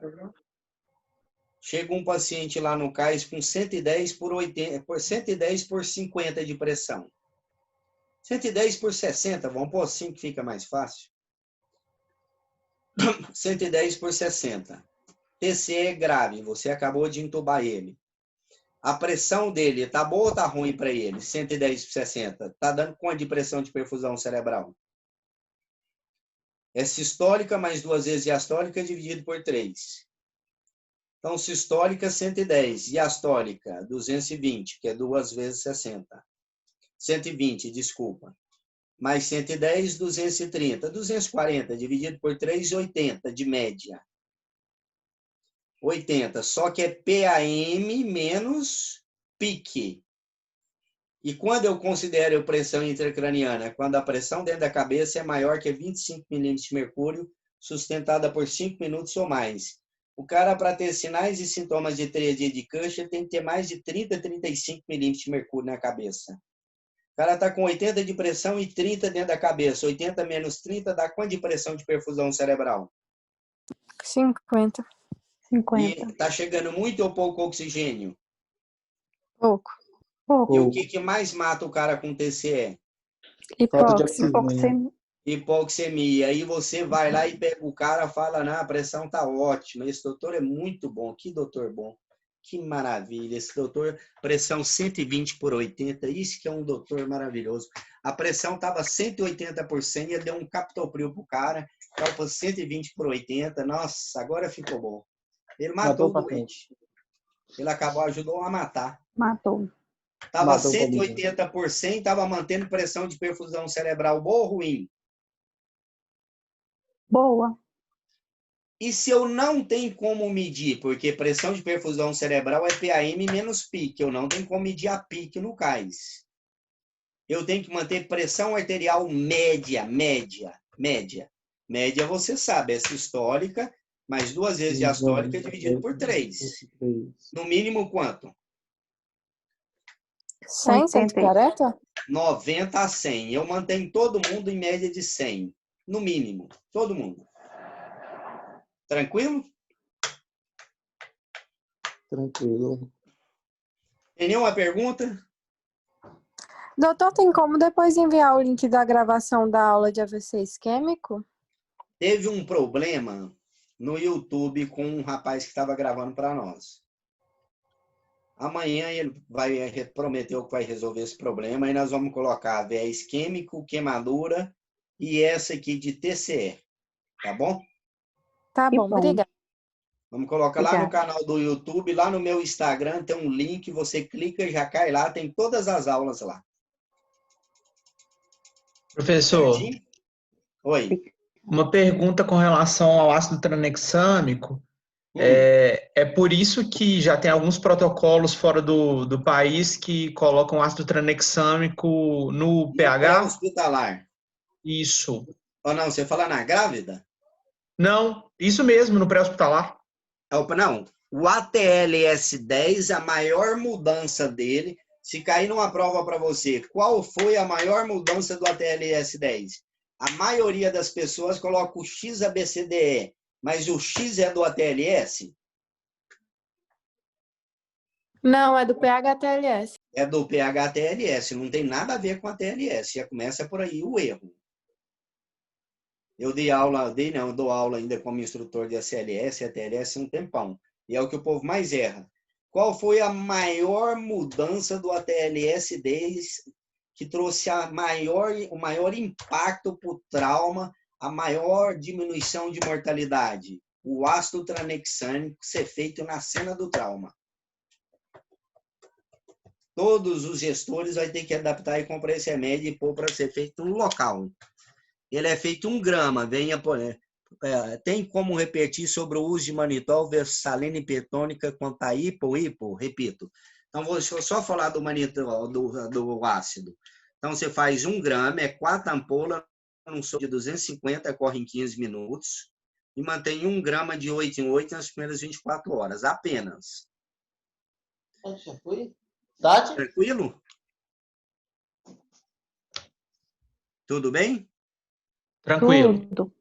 Speaker 1: Chega um paciente lá no CAIS com 110 por 50 de pressão. 110 por 60, vamos pôr assim que fica mais fácil. 110 por 60. TCE grave, você acabou de entubar ele. A pressão dele tá boa ou tá ruim para ele? 110 por 60. Tá dando quanto de pressão de perfusão cerebral? É sistólica mais 2 vezes diastólica dividido por 3. Então, sistólica 110, diastólica 220, que é 2 vezes 60. 120, desculpa. Mais 110, 230. 240 dividido por 3, 80 de média. 80, só que é PAM menos PIC. E quando eu considero pressão intracraniana? Quando a pressão dentro da cabeça é maior que 25 milímetros de mercúrio, sustentada por 5 minutos ou mais. O cara, para ter sinais e sintomas de tríade de Kushner, tem que ter mais de 30, 35 milímetros de mercúrio na cabeça. O cara está com 80 de pressão e 30 dentro da cabeça. 80 menos 30 dá quanto de pressão de perfusão cerebral?
Speaker 5: 50.
Speaker 8: 50.
Speaker 1: E está chegando muito ou pouco oxigênio?
Speaker 5: Pouco.
Speaker 8: Pouco.
Speaker 1: E o que mais mata o cara com TCE?
Speaker 6: Falta de
Speaker 5: Hipóxia.
Speaker 6: oxigênio.
Speaker 1: Hipoxemia. Aí você vai lá e pega o cara e fala, não, a pressão tá ótima. Esse doutor é muito bom. Que doutor bom. Que maravilha. Esse doutor, pressão 120 por 80. Isso que é um doutor maravilhoso. A pressão estava 180 por 100. Ele deu um captopril pro cara. Estava por 120 por 80. Nossa, agora ficou bom. Ele matou o doente. Ele ajudou a matar.
Speaker 8: Matou.
Speaker 1: Estava 180 por 100, estava mantendo pressão de perfusão cerebral boa ou ruim?
Speaker 8: Boa.
Speaker 1: E se eu não tenho como medir, porque pressão de perfusão cerebral é PAM menos PIC, eu não tenho como medir a PIC no CAIS. Eu tenho que manter pressão arterial média. Média, você sabe, é sistólica, mais 2 vezes diastólica dividido por 3. No mínimo, quanto?
Speaker 5: 100, 140?
Speaker 1: 90 a 100. Eu mantenho todo mundo em média de 100. No mínimo. Todo mundo. Tranquilo?
Speaker 6: Tranquilo.
Speaker 1: Tem nenhuma pergunta?
Speaker 5: Doutor, tem como depois enviar o link da gravação da aula de AVC isquêmico?
Speaker 1: Teve um problema no YouTube com um rapaz que estava gravando para nós. Amanhã ele prometeu que vai resolver esse problema e nós vamos colocar VE isquêmico, queimadura e essa aqui de TCE. Tá bom?
Speaker 5: Tá bom, obrigada.
Speaker 1: Vamos colocar lá no canal do YouTube, lá no meu Instagram tem um link, você clica e já cai lá, tem todas as aulas lá.
Speaker 3: Professor,
Speaker 1: Certinho? Oi.
Speaker 3: uma pergunta com relação ao ácido tranexâmico. É por isso que já tem alguns protocolos fora do país que colocam ácido tranexâmico no
Speaker 1: E o
Speaker 3: pH?
Speaker 1: pré-hospitalar?
Speaker 3: Isso.
Speaker 1: Ou não, você fala na grávida?
Speaker 3: Não, isso mesmo, no pré-hospitalar.
Speaker 1: Não, o ATLS-10, a maior mudança dele, se cair numa prova para você, qual foi a maior mudança do ATLS-10? A maioria das pessoas coloca o XABCDE, mas o X é do ATLS?
Speaker 5: Não, é do PHTLS.
Speaker 1: É do PHTLS, não tem nada a ver com a TLS, já começa por aí o erro. Eu dou aula ainda como instrutor de ACLS e ATLS há um tempão, e é o que o povo mais erra. Qual foi a maior mudança do ATLS desde que trouxe o maior impacto para o trauma, a maior diminuição de mortalidade? O ácido tranexâmico ser feito na cena do trauma. Todos os gestores vão ter que adaptar e comprar esse remédio e pôr para ser feito no local. Ele é feito 1 grama. Tem como repetir sobre o uso de manitol versus salina hipertônica quanto a hipo? Repito. Então, vou só falar do manitol, do ácido. Então, você faz 1 grama, é 4 ampolas, num soro de 250, corre em 15 minutos, e mantém 1 grama de 8 em 8 nas primeiras 24 horas, apenas.
Speaker 6: Já foi? Tati?
Speaker 1: Tranquilo? Tudo bem?
Speaker 3: Tranquilo.
Speaker 5: Tudo.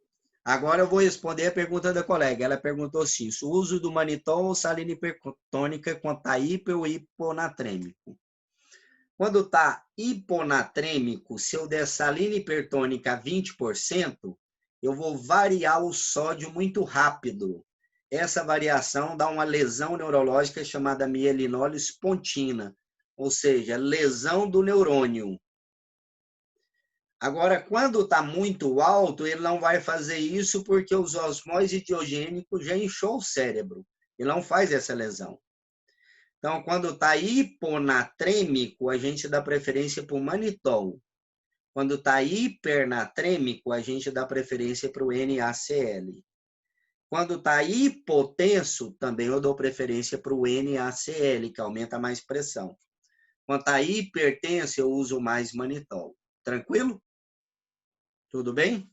Speaker 1: Agora eu vou responder a pergunta da colega. Ela perguntou assim, o uso do manitol ou salina hipertônica quando está hiper ou hiponatrêmico. Quando está hiponatrêmico, se eu der salina hipertônica a 20%, eu vou variar o sódio muito rápido. Essa variação dá uma lesão neurológica chamada mielinólise espontina, ou seja, lesão do neurônio. Agora, quando está muito alto, ele não vai fazer isso porque os osmose diogênicos já inchou o cérebro. Ele não faz essa lesão. Então, quando está hiponatrêmico, a gente dá preferência para o manitol. Quando está hipernatrêmico, a gente dá preferência para o NaCl. Quando está hipotenso, também eu dou preferência para o NaCl, que aumenta mais pressão. Quando está hipertenso, eu uso mais manitol. Tranquilo? Tudo bem?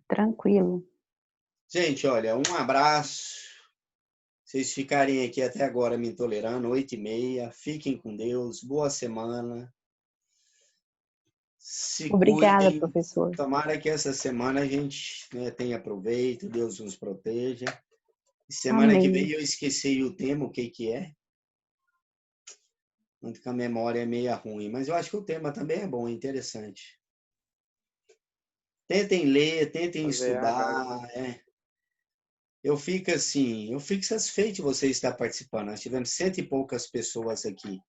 Speaker 8: Tranquilo.
Speaker 1: Gente, olha, um abraço. Vocês ficarem aqui até agora me tolerando, 8h30. Fiquem com Deus. Boa semana. Se
Speaker 8: Obrigada,
Speaker 1: cuidem.
Speaker 8: professor.
Speaker 1: Tomara que essa semana a gente tenha proveito, Deus nos proteja. E semana
Speaker 8: Amém.
Speaker 1: que vem eu esqueci o tema, o que é. Tanto que a memória é meio ruim, mas eu acho que o tema também é bom, é interessante. Tentem ler, tentem estudar. Eu fico satisfeito de você estar participando. Nós tivemos 100 e poucas pessoas aqui.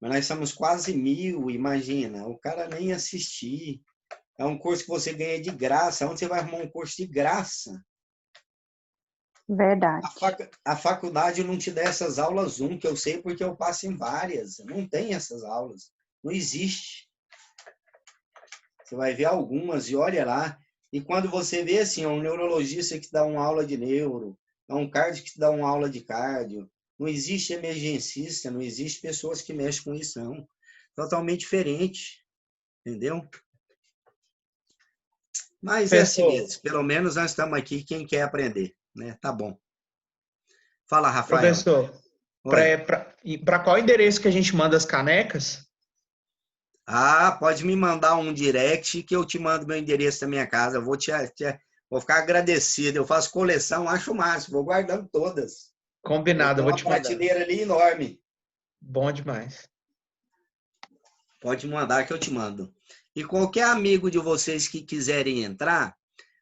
Speaker 1: Mas nós somos quase 1000, imagina. O cara nem assistir. É um curso que você ganha de graça. Onde você vai arrumar um curso de graça?
Speaker 8: Verdade.
Speaker 1: A faculdade não te dá essas aulas Zoom, que eu sei porque eu passo em várias. Não tem essas aulas. Não existe. Você vai ver algumas e olha lá. E quando você vê assim, um neurologista que te dá uma aula de neuro, um cardio que te dá uma aula de cardio, não existe emergencista, não existe pessoas que mexem com isso, não. Totalmente diferente. Entendeu? Mas é assim mesmo. Pelo menos nós estamos aqui, quem quer aprender. Né? Tá bom. Fala, Rafael.
Speaker 3: Professor, para qual endereço que a gente manda as canecas?
Speaker 1: Pode me mandar um direct que eu te mando meu endereço da minha casa. Eu vou vou ficar agradecido. Eu faço coleção, acho o máximo. Vou guardando todas.
Speaker 3: Combinado, eu vou te mandar.
Speaker 1: Uma prateleira ali enorme.
Speaker 3: Bom demais.
Speaker 1: Pode mandar que eu te mando. E qualquer amigo de vocês que quiserem entrar,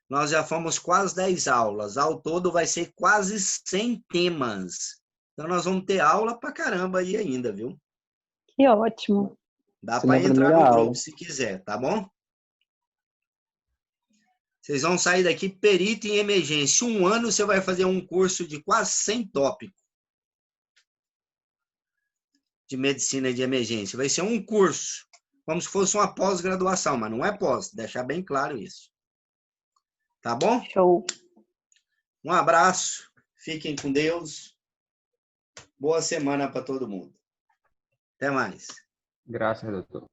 Speaker 1: nós já fomos quase 10 aulas. Ao todo vai ser quase 100 temas. Então nós vamos ter aula pra caramba aí ainda, viu?
Speaker 8: Que ótimo.
Speaker 1: Dá para entrar no grupo se quiser, tá bom? Vocês vão sair daqui perito em emergência. 1 ano você vai fazer um curso de quase 100 tópicos. de medicina de emergência. Vai ser um curso, como se fosse uma pós-graduação, mas não é pós, deixar bem claro isso. Tá bom?
Speaker 8: Show.
Speaker 1: Um abraço, fiquem com Deus. Boa semana para todo mundo. Até mais.
Speaker 4: Graças, doutor.